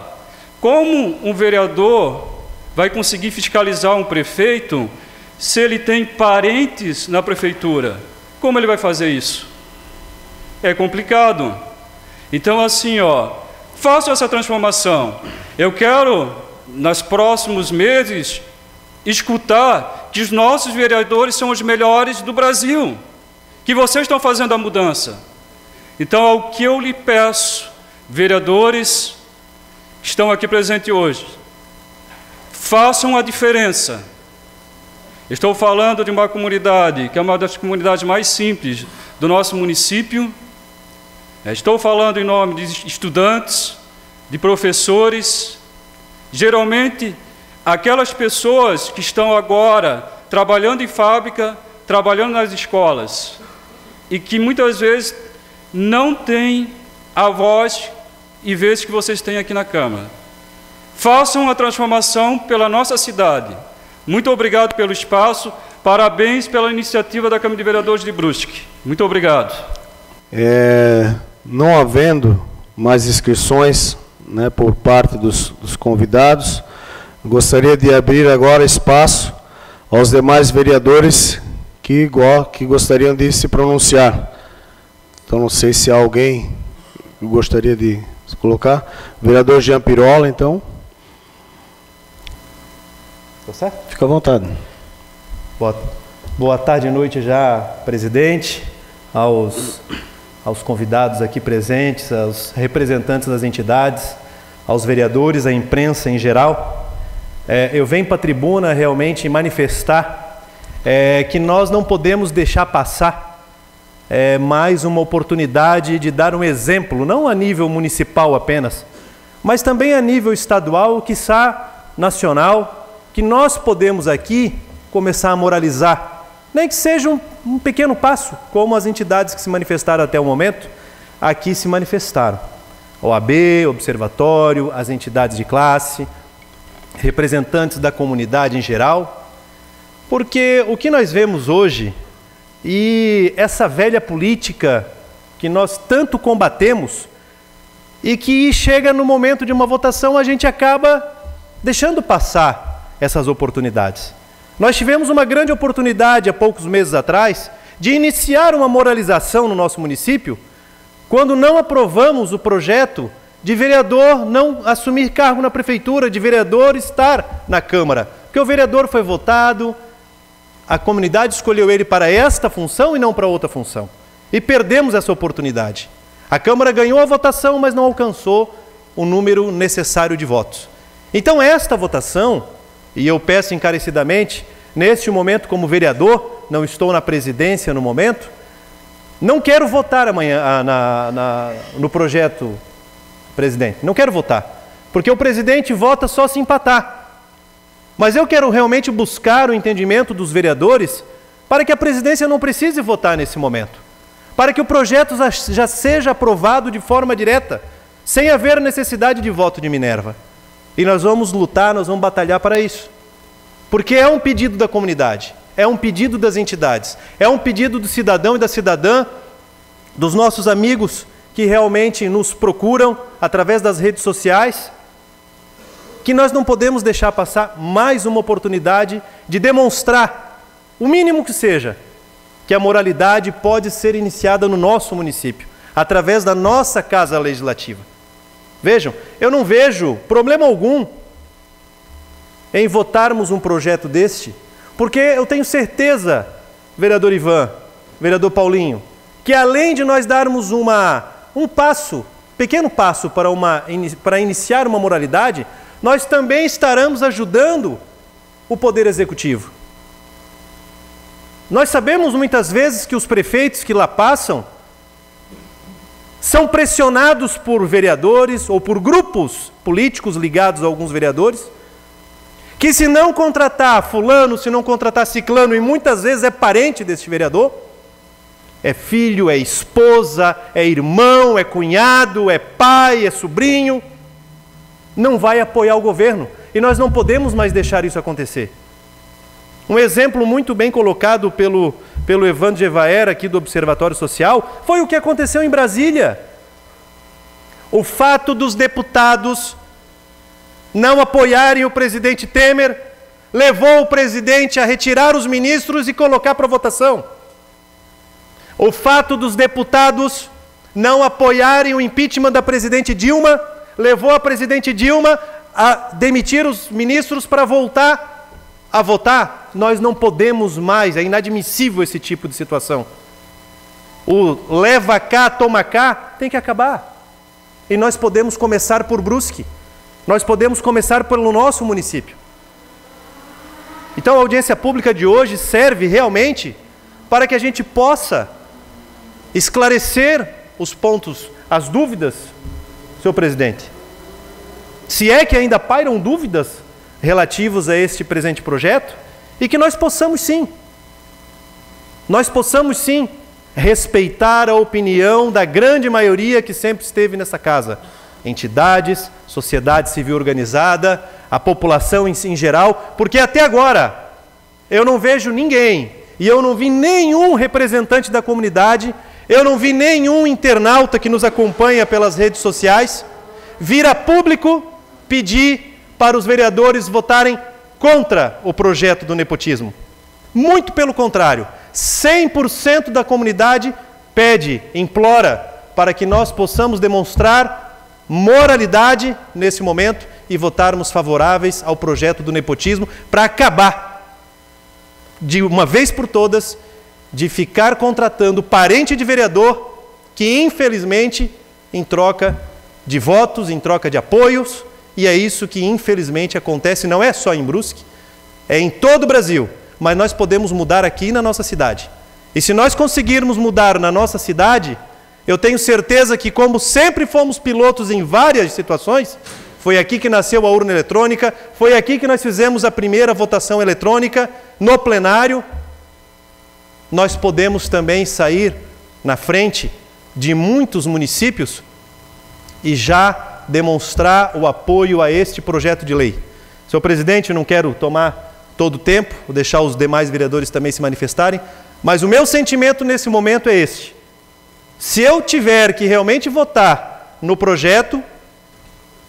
Como um vereador vai conseguir fiscalizar um prefeito se ele tem parentes na prefeitura? Como ele vai fazer isso? É complicado. Então, assim, façam essa transformação. Eu quero, nos próximos meses, escutar que os nossos vereadores são os melhores do Brasil, que vocês estão fazendo a mudança. Então, é o que eu lhe peço, vereadores que estão aqui presentes hoje, façam a diferença. Estou falando de uma comunidade que é uma das comunidades mais simples do nosso município. Estou falando em nome de estudantes, de professores, geralmente aquelas pessoas que estão agora trabalhando em fábrica, trabalhando nas escolas, e que muitas vezes não têm a voz e vez que vocês têm aqui na Câmara. Façam a transformação pela nossa cidade. Muito obrigado pelo espaço, parabéns pela iniciativa da Câmara de Vereadores de Brusque. Muito obrigado. Não havendo mais inscrições, né, por parte dos convidados, gostaria de abrir agora espaço aos demais vereadores que gostariam de se pronunciar. Então, não sei se há alguém que gostaria de se colocar. Vereador Jean Pirola, então. Tá certo? Fica à vontade. Boa tarde e noite já, presidente, aos convidados aqui presentes, aos representantes das entidades, aos vereadores, à imprensa em geral. Eu venho para a tribuna realmente manifestar que nós não podemos deixar passar mais uma oportunidade de dar um exemplo, não a nível municipal apenas, mas também a nível estadual, quiçá nacional, que nós podemos aqui começar a moralizar, nem que seja um pequeno passo, como as entidades que se manifestaram até o momento, aqui se manifestaram. OAB, Observatório, as entidades de classe, representantes da comunidade em geral, porque o que nós vemos hoje, e essa velha política que nós tanto combatemos, e que chega no momento de uma votação, a gente acaba deixando passar essas oportunidades. Nós tivemos uma grande oportunidade há poucos meses atrás de iniciar uma moralização no nosso município, quando não aprovamos o projeto de vereador não assumir cargo na prefeitura, de vereador estar na Câmara. Porque o vereador foi votado, a comunidade escolheu ele para esta função e não para outra função. E perdemos essa oportunidade. A Câmara ganhou a votação, mas não alcançou o número necessário de votos. Então esta votação, e eu peço encarecidamente, neste momento como vereador, não estou na presidência no momento, não quero votar amanhã no projeto, presidente, não quero votar, porque o presidente vota só se empatar. Mas eu quero realmente buscar o entendimento dos vereadores para que a presidência não precise votar nesse momento, para que o projeto já seja aprovado de forma direta, sem haver necessidade de voto de Minerva. E nós vamos lutar, nós vamos batalhar para isso. Porque é um pedido da comunidade, é um pedido das entidades, é um pedido do cidadão e da cidadã, dos nossos amigos que realmente nos procuram através das redes sociais, que nós não podemos deixar passar mais uma oportunidade de demonstrar, o mínimo que seja, que a moralidade pode ser iniciada no nosso município, através da nossa Casa Legislativa. Vejam, eu não vejo problema algum em votarmos um projeto deste, porque eu tenho certeza, vereador Ivan, vereador Paulinho, que além de nós darmos um passo, pequeno passo para iniciar uma moralidade, nós também estaremos ajudando o Poder Executivo. Nós sabemos muitas vezes que os prefeitos que lá passam são pressionados por vereadores ou por grupos políticos ligados a alguns vereadores, que se não contratar fulano, se não contratar ciclano, e muitas vezes é parente deste vereador, é filho, é esposa, é irmão, é cunhado, é pai, é sobrinho, não vai apoiar o governo. E nós não podemos mais deixar isso acontecer. Um exemplo muito bem colocado pelo Evandro Gevaer, aqui do Observatório Social, foi o que aconteceu em Brasília. O fato dos deputados não apoiarem o presidente Temer levou o presidente a retirar os ministros e colocar para votação. O fato dos deputados não apoiarem o impeachment da presidente Dilma, levou a presidente Dilma a demitir os ministros para voltar a votar. Nós não podemos mais, é inadmissível esse tipo de situação. O leva cá, toma cá, tem que acabar. E nós podemos começar por Brusque. Nós podemos começar pelo nosso município. Então a audiência pública de hoje serve realmente para que a gente possa esclarecer os pontos, as dúvidas, senhor presidente. Se é que ainda pairam dúvidas relativas a este presente projeto, e que nós possamos sim respeitar a opinião da grande maioria que sempre esteve nessa casa. Entidades, sociedade civil organizada, a população em geral, porque até agora eu não vejo ninguém, e eu não vi nenhum representante da comunidade, eu não vi nenhum internauta que nos acompanha pelas redes sociais vir a público pedir para os vereadores votarem contra o projeto do nepotismo. Muito pelo contrário, 100% da comunidade pede, implora, para que nós possamos demonstrar moralidade nesse momento e votarmos favoráveis ao projeto do nepotismo para acabar, de uma vez por todas, de ficar contratando parente de vereador que, infelizmente, em troca de votos, em troca de apoios, e é isso que, infelizmente, acontece, não é só em Brusque, é em todo o Brasil. Mas nós podemos mudar aqui na nossa cidade. E se nós conseguirmos mudar na nossa cidade, eu tenho certeza que, como sempre fomos pilotos em várias situações, foi aqui que nasceu a urna eletrônica, foi aqui que nós fizemos a primeira votação eletrônica no plenário, nós podemos também sair na frente de muitos municípios e já demonstrar o apoio a este projeto de lei. Senhor presidente, eu não quero tomar todo o tempo, vou deixar os demais vereadores também se manifestarem, mas o meu sentimento nesse momento é este. Se eu tiver que realmente votar no projeto,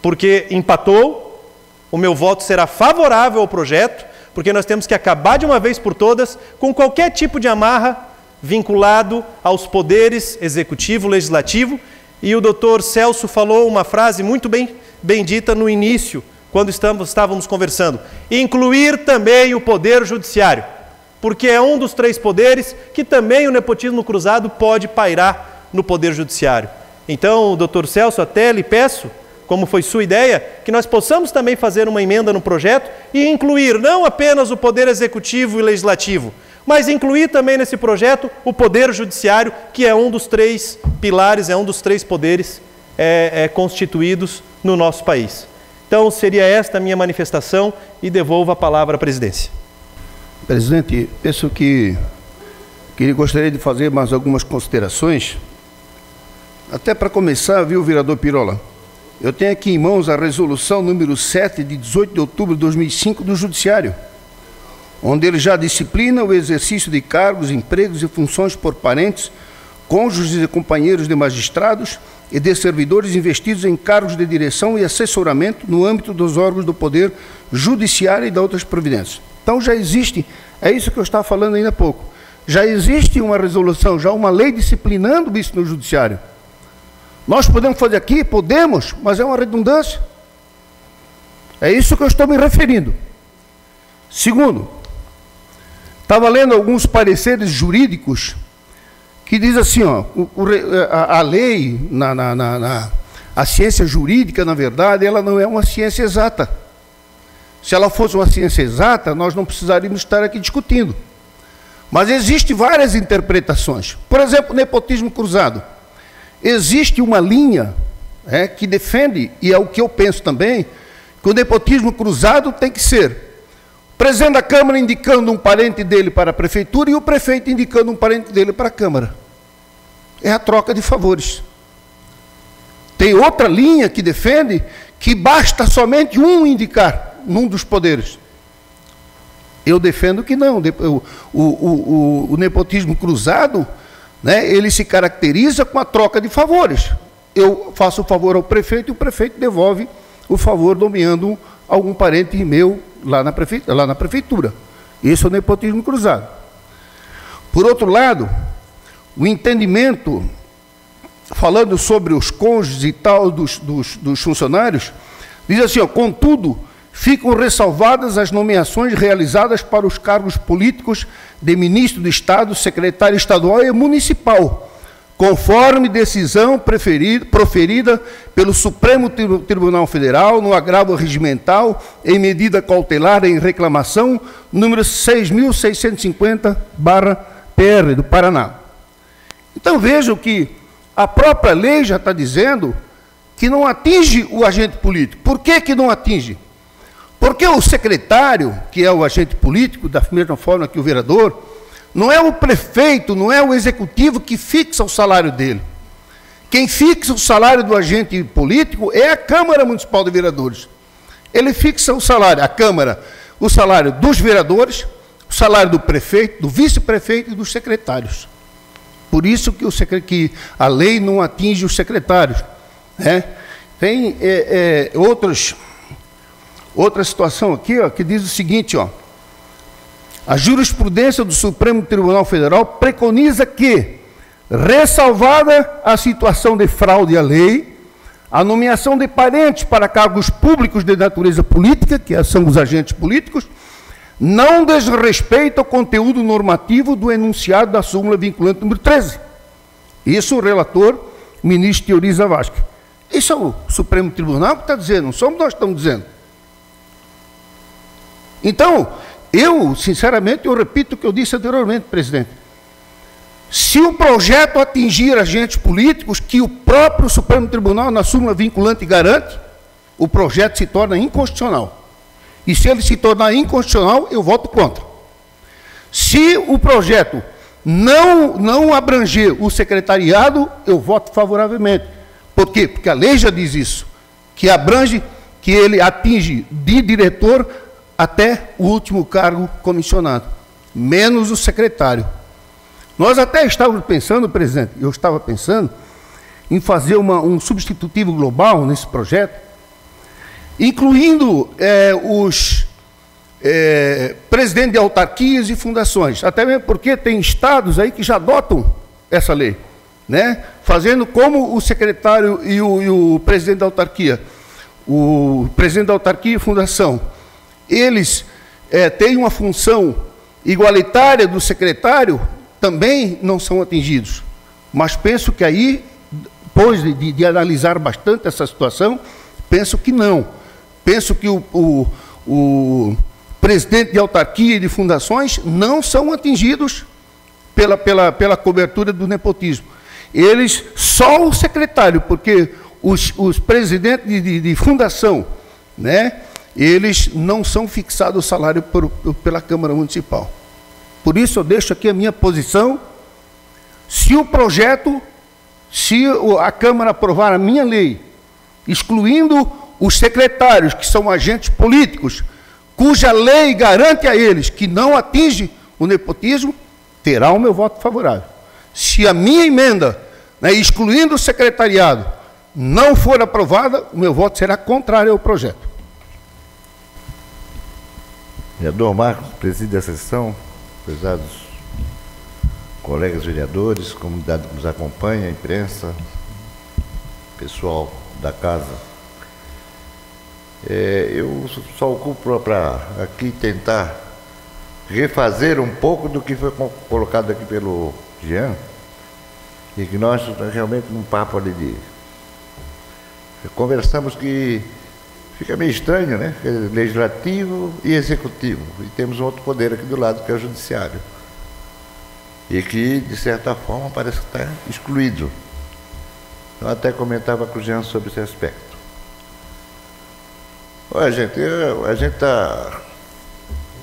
porque empatou, o meu voto será favorável ao projeto, porque nós temos que acabar de uma vez por todas com qualquer tipo de amarra vinculado aos poderes executivo, legislativo, e o doutor Celso falou uma frase muito bem dita no início, quando estávamos conversando, incluir também o poder judiciário, porque é um dos 3 poderes que também o nepotismo cruzado pode pairar no poder judiciário. Então, doutor Celso, até lhe peço, como foi sua ideia, que nós possamos também fazer uma emenda no projeto e incluir não apenas o poder executivo e legislativo, mas incluir também nesse projeto o poder judiciário, que é um dos 3 pilares, é um dos 3 poderes constituídos no nosso país. Então, seria esta a minha manifestação e devolvo a palavra à presidência. Presidente, penso que gostaria de fazer mais algumas considerações. Até para começar, viu, vereador Pirola? Eu tenho aqui em mãos a resolução número 7 de 18 de outubro de 2005 do Judiciário, onde ele já disciplina o exercício de cargos, empregos e funções por parentes, cônjuges e companheiros de magistrados e de servidores investidos em cargos de direção e assessoramento no âmbito dos órgãos do Poder Judiciário e de outras providências. Então já existe, é isso que eu estava falando ainda há pouco, já existe uma resolução, já uma lei disciplinando isso no Judiciário. Nós podemos fazer aqui? Podemos, mas é uma redundância. É isso que eu estou me referindo. Segundo, estava lendo alguns pareceres jurídicos que diz assim, ó, a lei, a ciência jurídica, na verdade, ela não é uma ciência exata. Se ela fosse uma ciência exata, nós não precisaríamos estar aqui discutindo. Mas existem várias interpretações. Por exemplo, nepotismo cruzado. Existe uma linha que defende, e é o que eu penso também, que o nepotismo cruzado tem que ser o presidente da Câmara indicando um parente dele para a Prefeitura e o prefeito indicando um parente dele para a Câmara. É a troca de favores. Tem outra linha que defende que basta somente um indicar num dos poderes. Eu defendo que não. O nepotismo cruzado, ele se caracteriza com a troca de favores. Eu faço o favor ao prefeito e o prefeito devolve o favor nomeando algum parente meu lá na prefeitura. Esse é o nepotismo cruzado. Por outro lado, o entendimento falando sobre os cônjuges e tal dos funcionários, diz assim, ó, contudo, ficam ressalvadas as nomeações realizadas para os cargos políticos de ministro do Estado, secretário estadual e municipal, conforme decisão proferida pelo Supremo Tribunal Federal no agravo regimental em medida cautelar em reclamação número 6.650/PR do Paraná. Então vejam que a própria lei já está dizendo que não atinge o agente político. Por que que não atinge? Porque o secretário, que é o agente político, da mesma forma que o vereador, não é o prefeito, não é o executivo que fixa o salário dele. Quem fixa o salário do agente político é a Câmara Municipal de Vereadores. Ele fixa o salário, a Câmara, o salário dos vereadores, o salário do prefeito, do vice-prefeito e dos secretários. Por isso que a lei não atinge os secretários. Né? Tem outra situação aqui, ó, que diz o seguinte, ó, a jurisprudência do Supremo Tribunal Federal preconiza que, ressalvada a situação de fraude à lei, a nomeação de parentes para cargos públicos de natureza política, que são os agentes políticos, não desrespeita o conteúdo normativo do enunciado da súmula vinculante número 13. Isso o relator, ministro Teoriza Vasquez. Isso é o Supremo Tribunal que está dizendo, não somos nós que estamos dizendo. Então, sinceramente, eu repito o que eu disse anteriormente, presidente. Se o projeto atingir agentes políticos, que o próprio Supremo Tribunal, na súmula vinculante, garante, o projeto se torna inconstitucional. E se ele se tornar inconstitucional, eu voto contra. Se o projeto não abranger o secretariado, eu voto favoravelmente. Por quê? Porque a lei já diz isso, que abrange, que ele atinge de diretor até o último cargo comissionado, menos o secretário. Nós até estávamos pensando, presidente, eu estava pensando em fazer um substitutivo global nesse projeto, incluindo os presidentes de autarquias e fundações, até mesmo porque tem estados aí que já adotam essa lei, né? Fazendo como o secretário e o presidente da autarquia, o presidente da autarquia e fundação, eles têm uma função igualitária do secretário, também não são atingidos. Mas penso que aí, depois de analisar bastante essa situação, penso que não. Penso que o presidente de autarquia e de fundações não são atingidos pela cobertura do nepotismo. Eles, só o secretário, porque os presidentes de fundação, né, eles não são fixados o salário pela Câmara Municipal. Por isso eu deixo aqui a minha posição. Se o projeto, se a Câmara aprovar a minha lei, excluindo os secretários, que são agentes políticos, cuja lei garante a eles que não atinge o nepotismo, terá o meu voto favorável. Se a minha emenda, né, excluindo o secretariado, não for aprovada, o meu voto será contrário ao projeto. Vereador Marcos, preside a sessão, prezados colegas vereadores, comunidade que nos acompanha, imprensa, pessoal da casa. Eu só ocupo para aqui tentar refazer um pouco do que foi colocado aqui pelo Jean, e que nós realmente num papo ali conversamos que fica meio estranho, né? Legislativo e executivo. E temos um outro poder aqui do lado, que é o judiciário. E que, de certa forma, parece que está excluído. Eu até comentava com o Jean sobre esse aspecto. Olha, gente, a gente está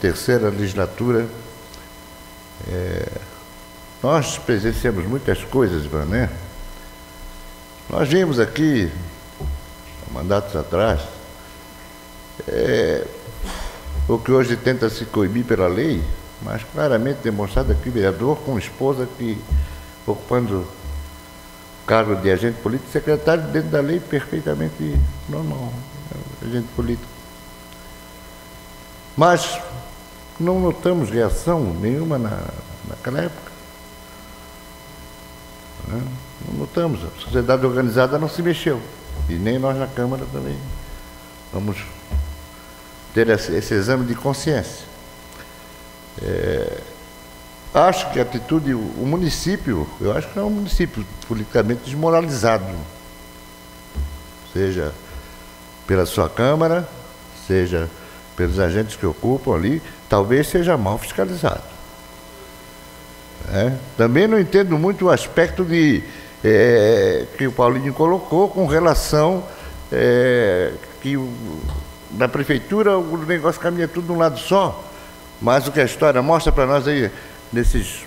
terceira legislatura. Nós presenciamos muitas coisas, né? Nós vimos aqui, mandatos atrás, o que hoje tenta se coibir pela lei, mas claramente demonstrado aqui, vereador com esposa que ocupando cargo de agente político, secretário dentro da lei perfeitamente normal, agente político. Mas não notamos reação nenhuma naquela época. Não votamos. A sociedade organizada não se mexeu. E nem nós na Câmara também vamos ter esse exame de consciência. Acho que a atitude, o município, eu acho que é um município politicamente desmoralizado. Seja pela sua Câmara, seja pelos agentes que ocupam ali, talvez seja mal fiscalizado. Também não entendo muito o aspecto que o Paulinho colocou com relação que na prefeitura o negócio caminha tudo de um lado só, mas o que a história mostra para nós aí, nesses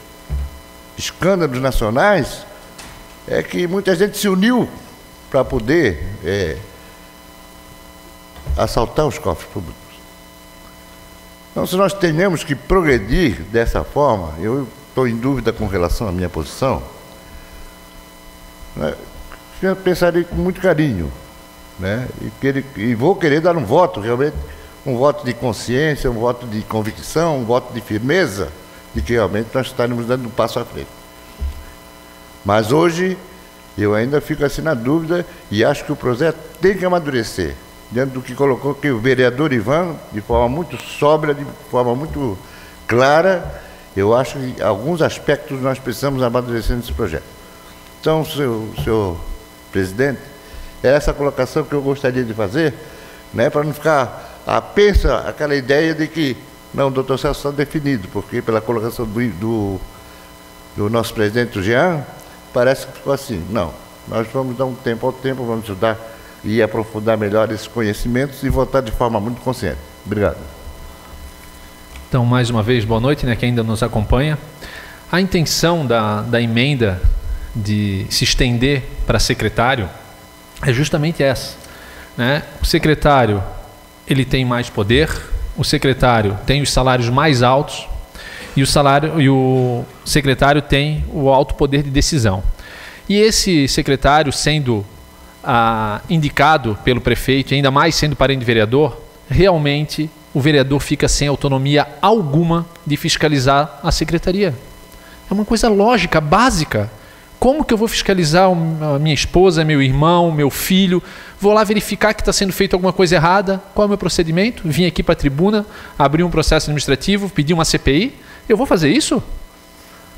escândalos nacionais, é que muita gente se uniu para poder assaltar os cofres públicos. Então, se nós tenhamos que progredir dessa forma, eu estou em dúvida com relação à minha posição, eu pensarei com muito carinho, né? E vou querer dar um voto, realmente, um voto de consciência, um voto de convicção, um voto de firmeza, de que realmente nós estaremos dando um passo à frente. Mas hoje, eu ainda fico assim na dúvida e acho que o projeto tem que amadurecer. Diante do que colocou aqui o vereador Ivan, de forma muito sóbria, de forma muito clara, eu acho que alguns aspectos nós precisamos amadurecer nesse projeto. Então, senhor presidente, é essa colocação que eu gostaria de fazer, né, para não ficar apensa aquela ideia de que, não, o doutor Celso está definido, porque pela colocação do nosso presidente Jean, parece que ficou assim. Não, nós vamos dar um tempo ao tempo, vamos estudar e aprofundar melhor esses conhecimentos e votar de forma muito consciente. Obrigado. Então, mais uma vez, boa noite, né, quem ainda nos acompanha. A intenção da emenda de se estender para secretário é justamente essa, né? O secretário, ele tem mais poder, o secretário tem os salários mais altos e o secretário tem o alto poder de decisão. E esse secretário, sendo indicado pelo prefeito, ainda mais sendo parente de vereador, realmente o vereador fica sem autonomia alguma de fiscalizar a secretaria. É uma coisa lógica, básica. Como que eu vou fiscalizar a minha esposa, meu irmão, meu filho? Vou lá verificar que está sendo feita alguma coisa errada. Qual é o meu procedimento? Vim aqui para a tribuna, abrir um processo administrativo, pedir uma CPI. Eu vou fazer isso?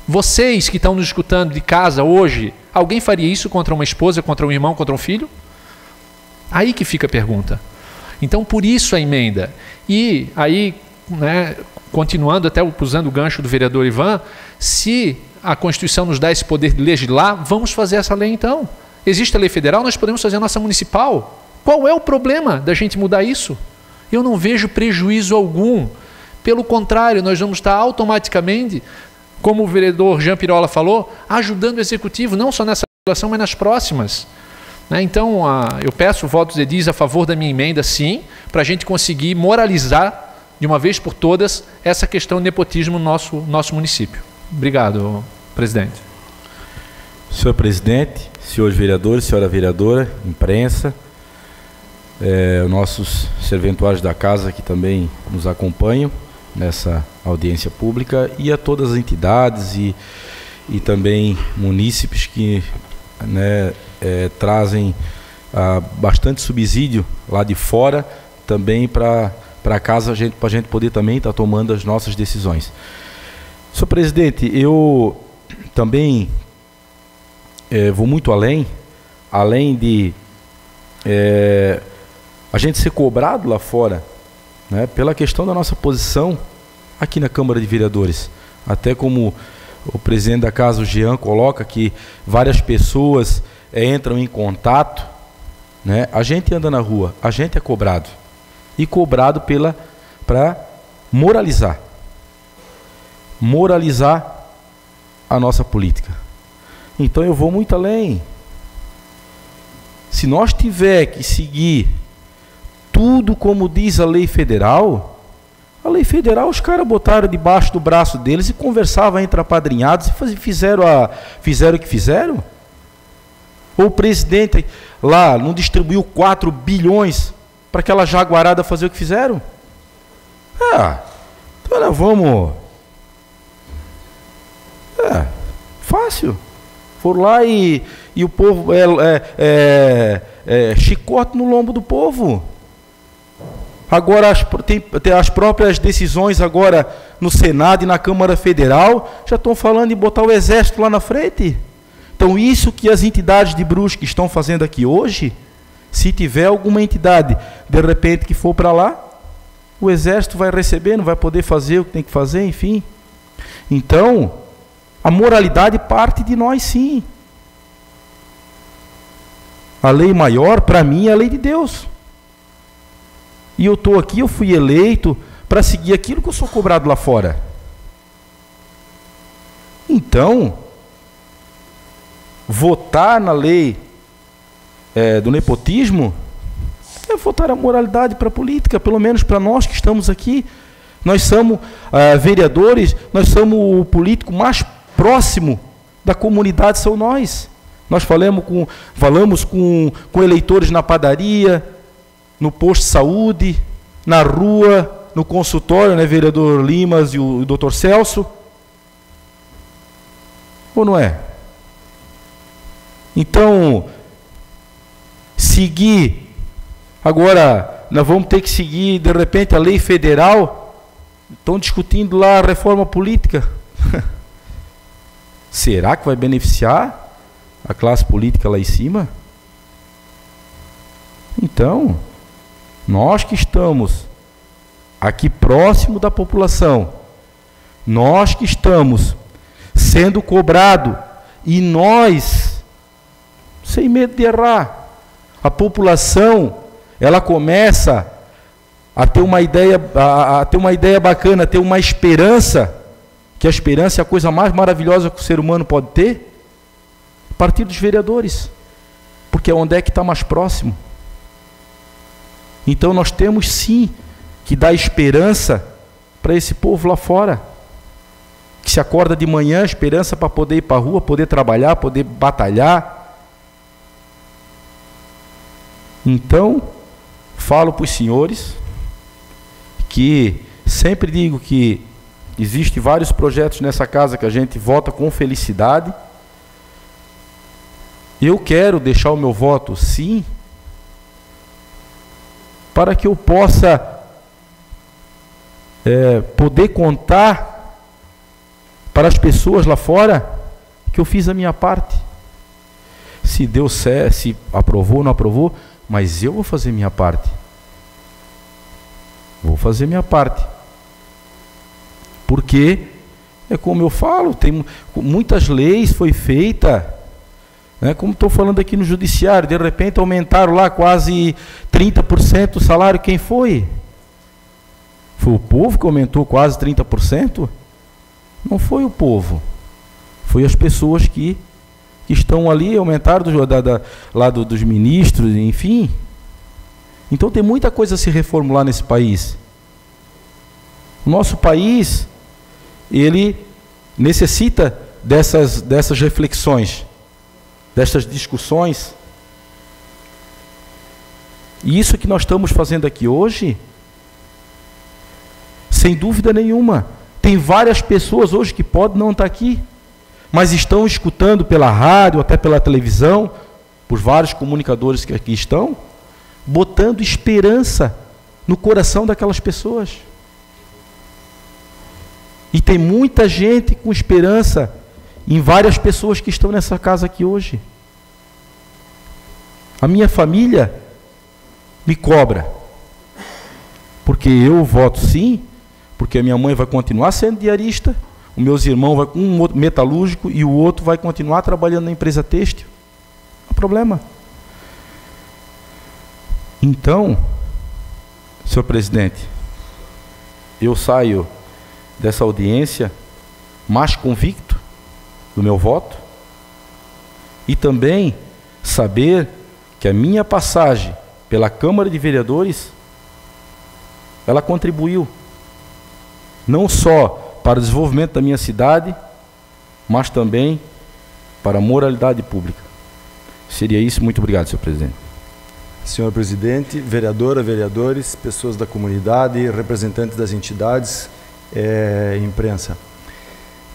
Vocês que estão nos escutando de casa hoje, alguém faria isso contra uma esposa, contra um irmão, contra um filho? Aí que fica a pergunta. Então, por isso a emenda. E aí, né, continuando, até usando o gancho do vereador Ivan, se a Constituição nos dá esse poder de legislar, vamos fazer essa lei então. Existe a lei federal, nós podemos fazer a nossa municipal. Qual é o problema da gente mudar isso? Eu não vejo prejuízo algum. Pelo contrário, nós vamos estar automaticamente, como o vereador Jean Pirola falou, ajudando o executivo, não só nessa legislação, mas nas próximas. Então, eu peço votos edis a favor da minha emenda, sim, para a gente conseguir moralizar, de uma vez por todas, essa questão de nepotismo no nosso município. Obrigado, presidente. Senhor presidente, senhores vereadores, senhora vereadora, imprensa, nossos serventuários da casa que também nos acompanham nessa audiência pública e a todas as entidades e também munícipes que, né, trazem bastante subsídio lá de fora também para casa, para a gente poder também estar tomando as nossas decisões. Senhor presidente, eu também vou muito além de a gente ser cobrado lá fora, né, pela questão da nossa posição aqui na Câmara de Vereadores. Até como o presidente da casa, o Jean, coloca que várias pessoas entram em contato, né? A gente anda na rua, a gente é cobrado. E cobrado para moralizar a nossa política. Então eu vou muito além. Se nós tiver que seguir tudo como diz a lei federal, os caras botaram debaixo do braço deles e conversavam entre apadrinhados e fizeram o que fizeram. Ou o presidente lá não distribuiu 4 bilhões para aquela jaguarada fazer o que fizeram? Então nós vamos... fácil. Foram lá e o povo chicote no lombo do povo. Agora tem as próprias decisões agora no Senado e na Câmara Federal já estão falando em botar o Exército lá na frente. Então isso que as entidades de Brusque estão fazendo aqui hoje, se tiver alguma entidade de repente que for para lá, o Exército vai receber, não vai poder fazer o que tem que fazer, enfim. Então, a moralidade parte de nós, sim. A lei maior, para mim, é a lei de Deus. E eu estou aqui, eu fui eleito para seguir aquilo que eu sou cobrado lá fora. Então, votar na lei do nepotismo é votar a moralidade para a política, pelo menos para nós que estamos aqui. Nós somos vereadores, nós somos o político mais próximo da comunidade, são nós. Nós falamos com eleitores na padaria, no posto de saúde, na rua, no consultório, né, vereador Limas e o doutor Celso. Ou não é? Então, seguir, agora, nós vamos ter que seguir, de repente, a lei federal. Estão discutindo lá a reforma política. Será que vai beneficiar a classe política lá em cima? Então, nós que estamos aqui próximo da população, nós que estamos sendo cobrados, e nós, sem medo de errar, a população, ela começa a ter uma ideia bacana, a ter uma esperança, que a esperança é a coisa mais maravilhosa que o ser humano pode ter, a partir dos vereadores, porque é onde é que está mais próximo. Então nós temos sim que dar esperança para esse povo lá fora, que se acorda de manhã, esperança para poder ir para a rua, poder trabalhar, poder batalhar. Então, falo para os senhores que sempre digo que existem vários projetos nessa casa que a gente vota com felicidade. Eu quero deixar o meu voto, sim, para que eu possa poder contar para as pessoas lá fora que eu fiz a minha parte. Se deu certo, se aprovou ou não aprovou, mas eu vou fazer minha parte. Vou fazer minha parte. Porque, é como eu falo, tem muitas leis foi feita, né, como estou falando aqui no judiciário, de repente aumentaram lá quase 30% o salário. Quem foi? Foi o povo que aumentou quase 30%? Não foi o povo. Foi as pessoas que estão ali, aumentaram lá dos ministros, enfim. Então tem muita coisa a se reformular nesse país. O nosso país, ele necessita dessas reflexões, dessas discussões. E isso que nós estamos fazendo aqui hoje, sem dúvida nenhuma, tem várias pessoas hoje que podem não estar aqui, mas estão escutando pela rádio, até pela televisão, por vários comunicadores que aqui estão, botando esperança no coração daquelas pessoas. E tem muita gente com esperança em várias pessoas que estão nessa casa aqui hoje. A minha família me cobra, porque eu voto sim, porque a minha mãe vai continuar sendo diarista, os meus irmãos vai com um metalúrgico e o outro vai continuar trabalhando na empresa têxtil. Não há problema. Então, senhor presidente, eu saio dessa audiência mais convicto do meu voto e também saber que a minha passagem pela Câmara de Vereadores, ela contribuiu não só para o desenvolvimento da minha cidade, mas também para a moralidade pública. Seria isso. Muito obrigado, senhor presidente. Senhor presidente, vereadora, vereadores, pessoas da comunidade, representantes das entidades, imprensa.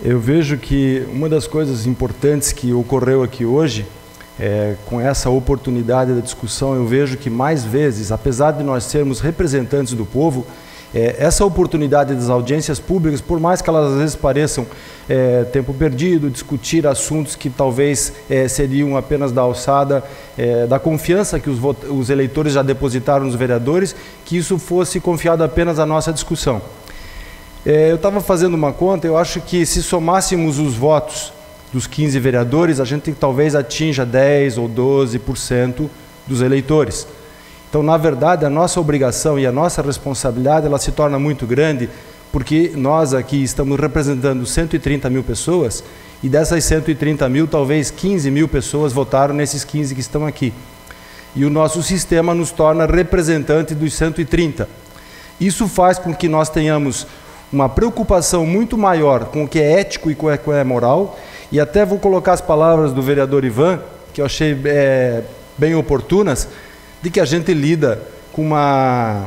Eu vejo que uma das coisas importantes que ocorreu aqui hoje, com essa oportunidade da discussão, eu vejo que mais vezes, apesar de nós sermos representantes do povo, essa oportunidade das audiências públicas, por mais que elas às vezes pareçam tempo perdido, discutir assuntos que talvez seriam apenas da alçada da confiança que os eleitores já depositaram nos vereadores, que isso fosse confiado apenas à nossa discussão. Eu estava fazendo uma conta, eu acho que se somássemos os votos dos 15 vereadores, a gente talvez atinja 10 ou 12% dos eleitores. Então, na verdade, a nossa obrigação e a nossa responsabilidade, ela se torna muito grande, porque nós aqui estamos representando 130 mil pessoas, e dessas 130 mil, talvez 15 mil pessoas votaram nesses 15 que estão aqui. E o nosso sistema nos torna representante dos 130. Isso faz com que nós tenhamos uma preocupação muito maior com o que é ético e com o que é moral, e até vou colocar as palavras do vereador Ivan, que eu achei bem oportunas, de que a gente lida com uma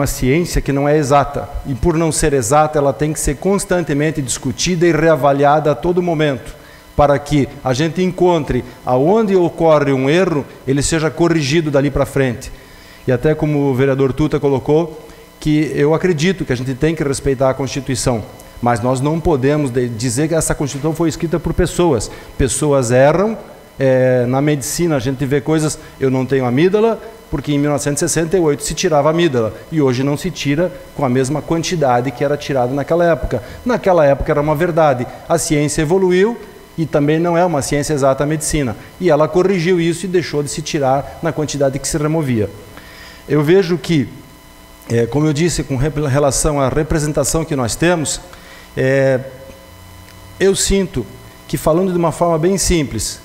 ciência que não é exata. E por não ser exata, ela tem que ser constantemente discutida e reavaliada a todo momento, para que a gente encontre aonde ocorre um erro, ele seja corrigido dali para frente. E até como o vereador Tuta colocou, que eu acredito que a gente tem que respeitar a Constituição, mas nós não podemos dizer que essa Constituição foi escrita por pessoas. Pessoas erram. Na medicina a gente vê coisas, eu não tenho amígdala, porque em 1968 se tirava amígdala, e hoje não se tira com a mesma quantidade que era tirada naquela época. Naquela época era uma verdade. A ciência evoluiu, e também não é uma ciência exata a medicina, e ela corrigiu isso e deixou de se tirar na quantidade que se removia. Eu vejo que, como eu disse, com relação à representação que nós temos, eu sinto que, falando de uma forma bem simples,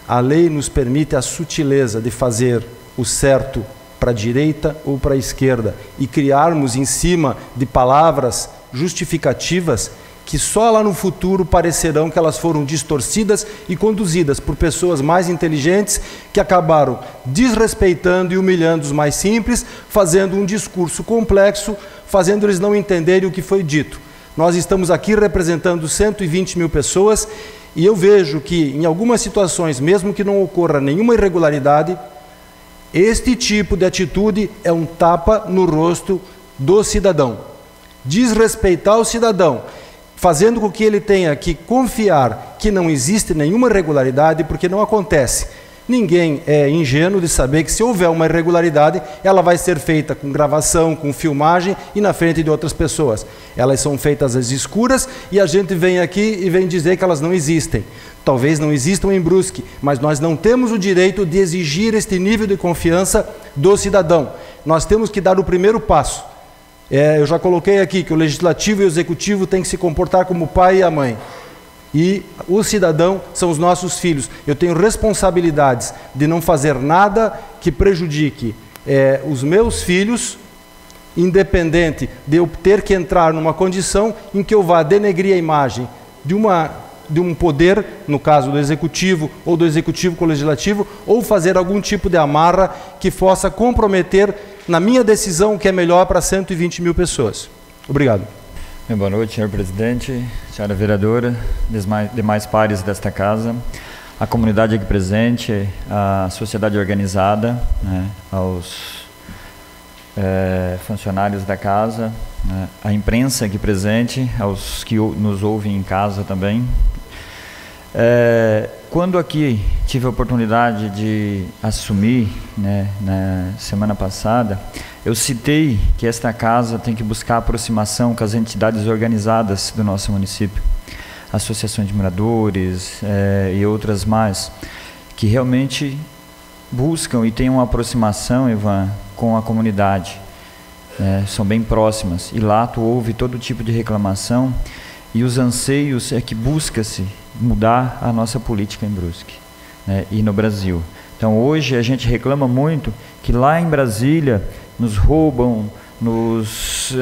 a lei nos permite a sutileza de fazer o certo para a direita ou para a esquerda e criarmos em cima de palavras justificativas que só lá no futuro parecerão que elas foram distorcidas e conduzidas por pessoas mais inteligentes que acabaram desrespeitando e humilhando os mais simples, fazendo um discurso complexo, fazendo eles não entenderem o que foi dito. Nós estamos aqui representando 120 mil pessoas, e eu vejo que, em algumas situações, mesmo que não ocorra nenhuma irregularidade, este tipo de atitude é um tapa no rosto do cidadão. Desrespeitar o cidadão, fazendo com que ele tenha que confiar que não existe nenhuma irregularidade, porque não acontece. Ninguém é ingênuo de saber que, se houver uma irregularidade, ela vai ser feita com gravação, com filmagem e na frente de outras pessoas. Elas são feitas às escuras e a gente vem aqui e vem dizer que elas não existem. Talvez não existam em Brusque, mas nós não temos o direito de exigir este nível de confiança do cidadão. Nós temos que dar o primeiro passo. Eu já coloquei aqui que o Legislativo e o Executivo têm que se comportar como o pai e a mãe. E o cidadão são os nossos filhos. Eu tenho responsabilidades de não fazer nada que prejudique os meus filhos, independente de eu ter que entrar numa condição em que eu vá denegrir a imagem de um poder, no caso do Executivo, ou do Executivo com o Legislativo, ou fazer algum tipo de amarra que possa comprometer na minha decisão o que é melhor para 120 mil pessoas. Obrigado. Boa noite, senhor presidente, senhora vereadora, demais pares desta casa, a comunidade aqui presente, a sociedade organizada, né, aos funcionários da casa, né, a imprensa aqui presente, aos que nos ouvem em casa também. Quando aqui tive a oportunidade de assumir, né, na semana passada, eu citei que esta casa tem que buscar aproximação com as entidades organizadas do nosso município, associações de moradores e outras mais, que realmente buscam e têm uma aproximação, Ivan, com a comunidade, são bem próximas, e lá tu ouve todo tipo de reclamação, e os anseios é que busca-se mudar a nossa política em Brusque, né, e no Brasil. Então hoje a gente reclama muito que lá em Brasília nos roubam, nos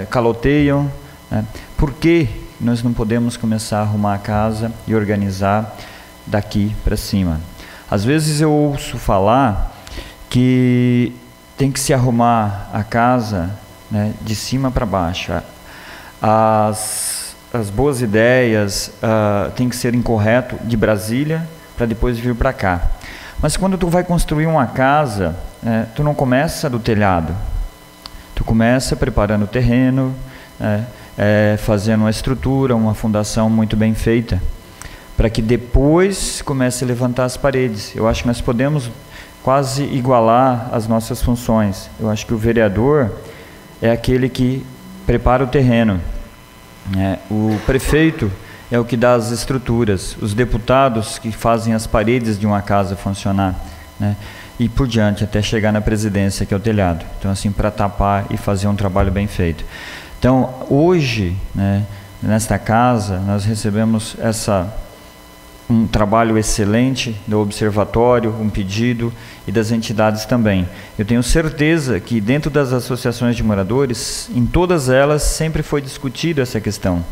caloteiam, né? Por que nós não podemos começar a arrumar a casa e organizar daqui para cima? Às vezes eu ouço falar que tem que se arrumar a casa, né, de cima para baixo. as boas ideias têm que ser incorreto de Brasília para depois vir para cá. Mas quando tu vai construir uma casa, tu não começa do telhado. Tu começa preparando o terreno, fazendo uma estrutura, uma fundação muito bem feita, para que depois comece a levantar as paredes. Eu acho que nós podemos quase igualar as nossas funções. Eu acho que o vereador é aquele que prepara o terreno, o prefeito é o que dá as estruturas, os deputados que fazem as paredes de uma casa funcionar, e por diante, até chegar na presidência, que é o telhado. Então, assim, para tapar e fazer um trabalho bem feito. Então, hoje, nesta casa, nós recebemos um trabalho excelente do observatório, um pedido, e das entidades também. Eu tenho certeza que dentro das associações de moradores, em todas elas, sempre foi discutido essa questão,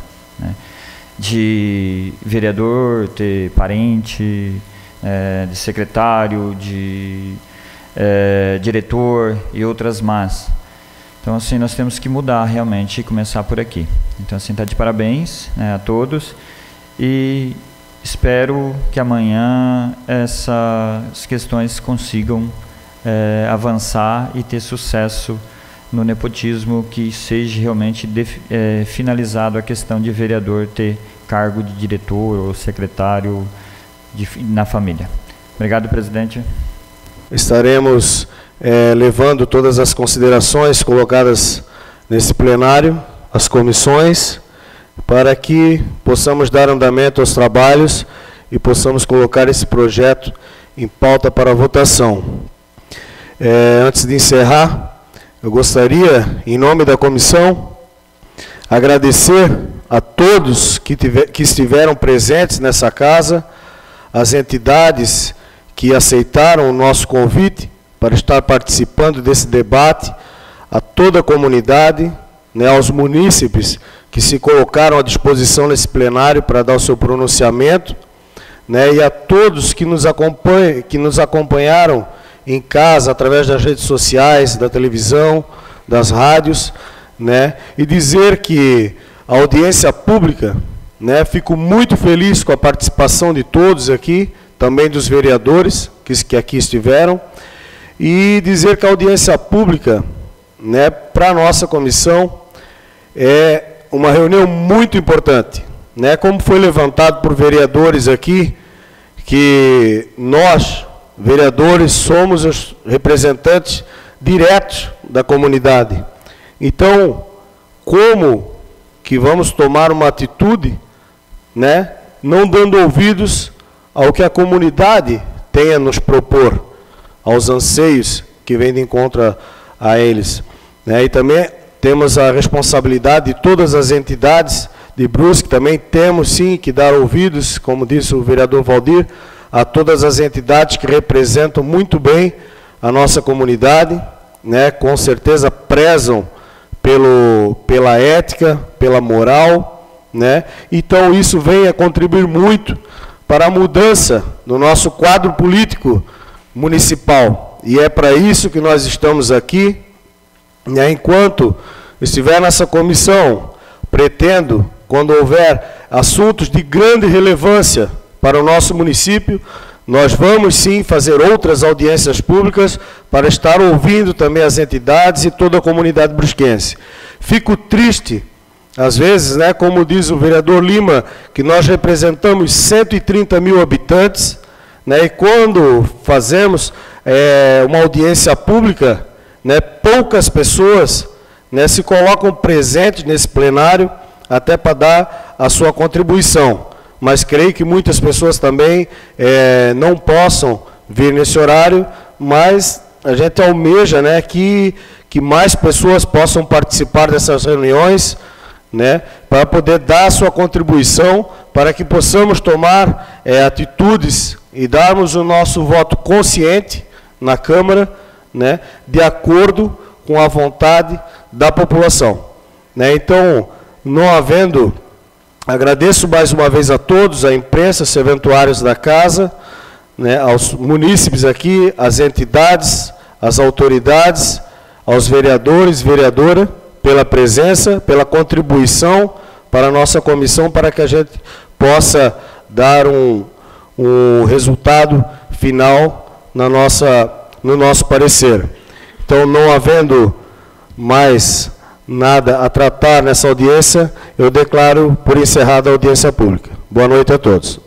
de vereador ter parente, de secretário, de diretor e outras más. Então, assim, nós temos que mudar realmente e começar por aqui. Então, assim, está de parabéns a todos e espero que amanhã essas questões consigam avançar e ter sucesso no nepotismo, que seja realmente finalizado a questão de vereador ter cargo de diretor ou secretário na família. Obrigado, presidente. Estaremos levando todas as considerações colocadas nesse plenário, as comissões, para que possamos dar andamento aos trabalhos e possamos colocar esse projeto em pauta para votação. Antes de encerrar, eu gostaria, em nome da comissão, agradecer a todos que estiveram presentes nessa casa, as entidades que aceitaram o nosso convite para estar participando desse debate, a toda a comunidade, aos munícipes que se colocaram à disposição nesse plenário para dar o seu pronunciamento, e a todos que nos acompanharam em casa, através das redes sociais, da televisão, das rádios, e dizer que a audiência pública, fico muito feliz com a participação de todos aqui, também dos vereadores que aqui estiveram, e dizer que a audiência pública, para a nossa comissão, é uma reunião muito importante, como foi levantado por vereadores aqui, que nós, vereadores, somos os representantes diretos da comunidade. Então, como que vamos tomar uma atitude, não dando ouvidos ao que a comunidade tem a nos propor, aos anseios que vêm de encontro a eles. E também temos a responsabilidade de todas as entidades de Brusque, também temos sim que dar ouvidos, como disse o vereador Valdir, a todas as entidades que representam muito bem a nossa comunidade, com certeza prezam pela ética, pela moral, então isso vem a contribuir muito para a mudança do nosso quadro político municipal, e é para isso que nós estamos aqui. Enquanto estiver nessa comissão, pretendo, quando houver assuntos de grande relevância para o nosso município, nós vamos sim fazer outras audiências públicas para estar ouvindo também as entidades e toda a comunidade brusquense. Fico triste, às vezes, como diz o vereador Lima, que nós representamos 130 mil habitantes, e quando fazemos uma audiência pública, poucas pessoas se colocam presentes nesse plenário até para dar a sua contribuição. Mas creio que muitas pessoas também não possam vir nesse horário, mas a gente almeja que mais pessoas possam participar dessas reuniões, para poder dar a sua contribuição, para que possamos tomar atitudes e darmos o nosso voto consciente na Câmara, de acordo com a vontade da população. Então, não havendo, agradeço mais uma vez a todos, a imprensa, serventuários da casa, aos munícipes aqui, às entidades, às autoridades, aos vereadores, vereadora, pela presença, pela contribuição para a nossa comissão, para que a gente possa dar um resultado final no nosso parecer. Então, não havendo mais nada a tratar nessa audiência, eu declaro por encerrada a audiência pública. Boa noite a todos.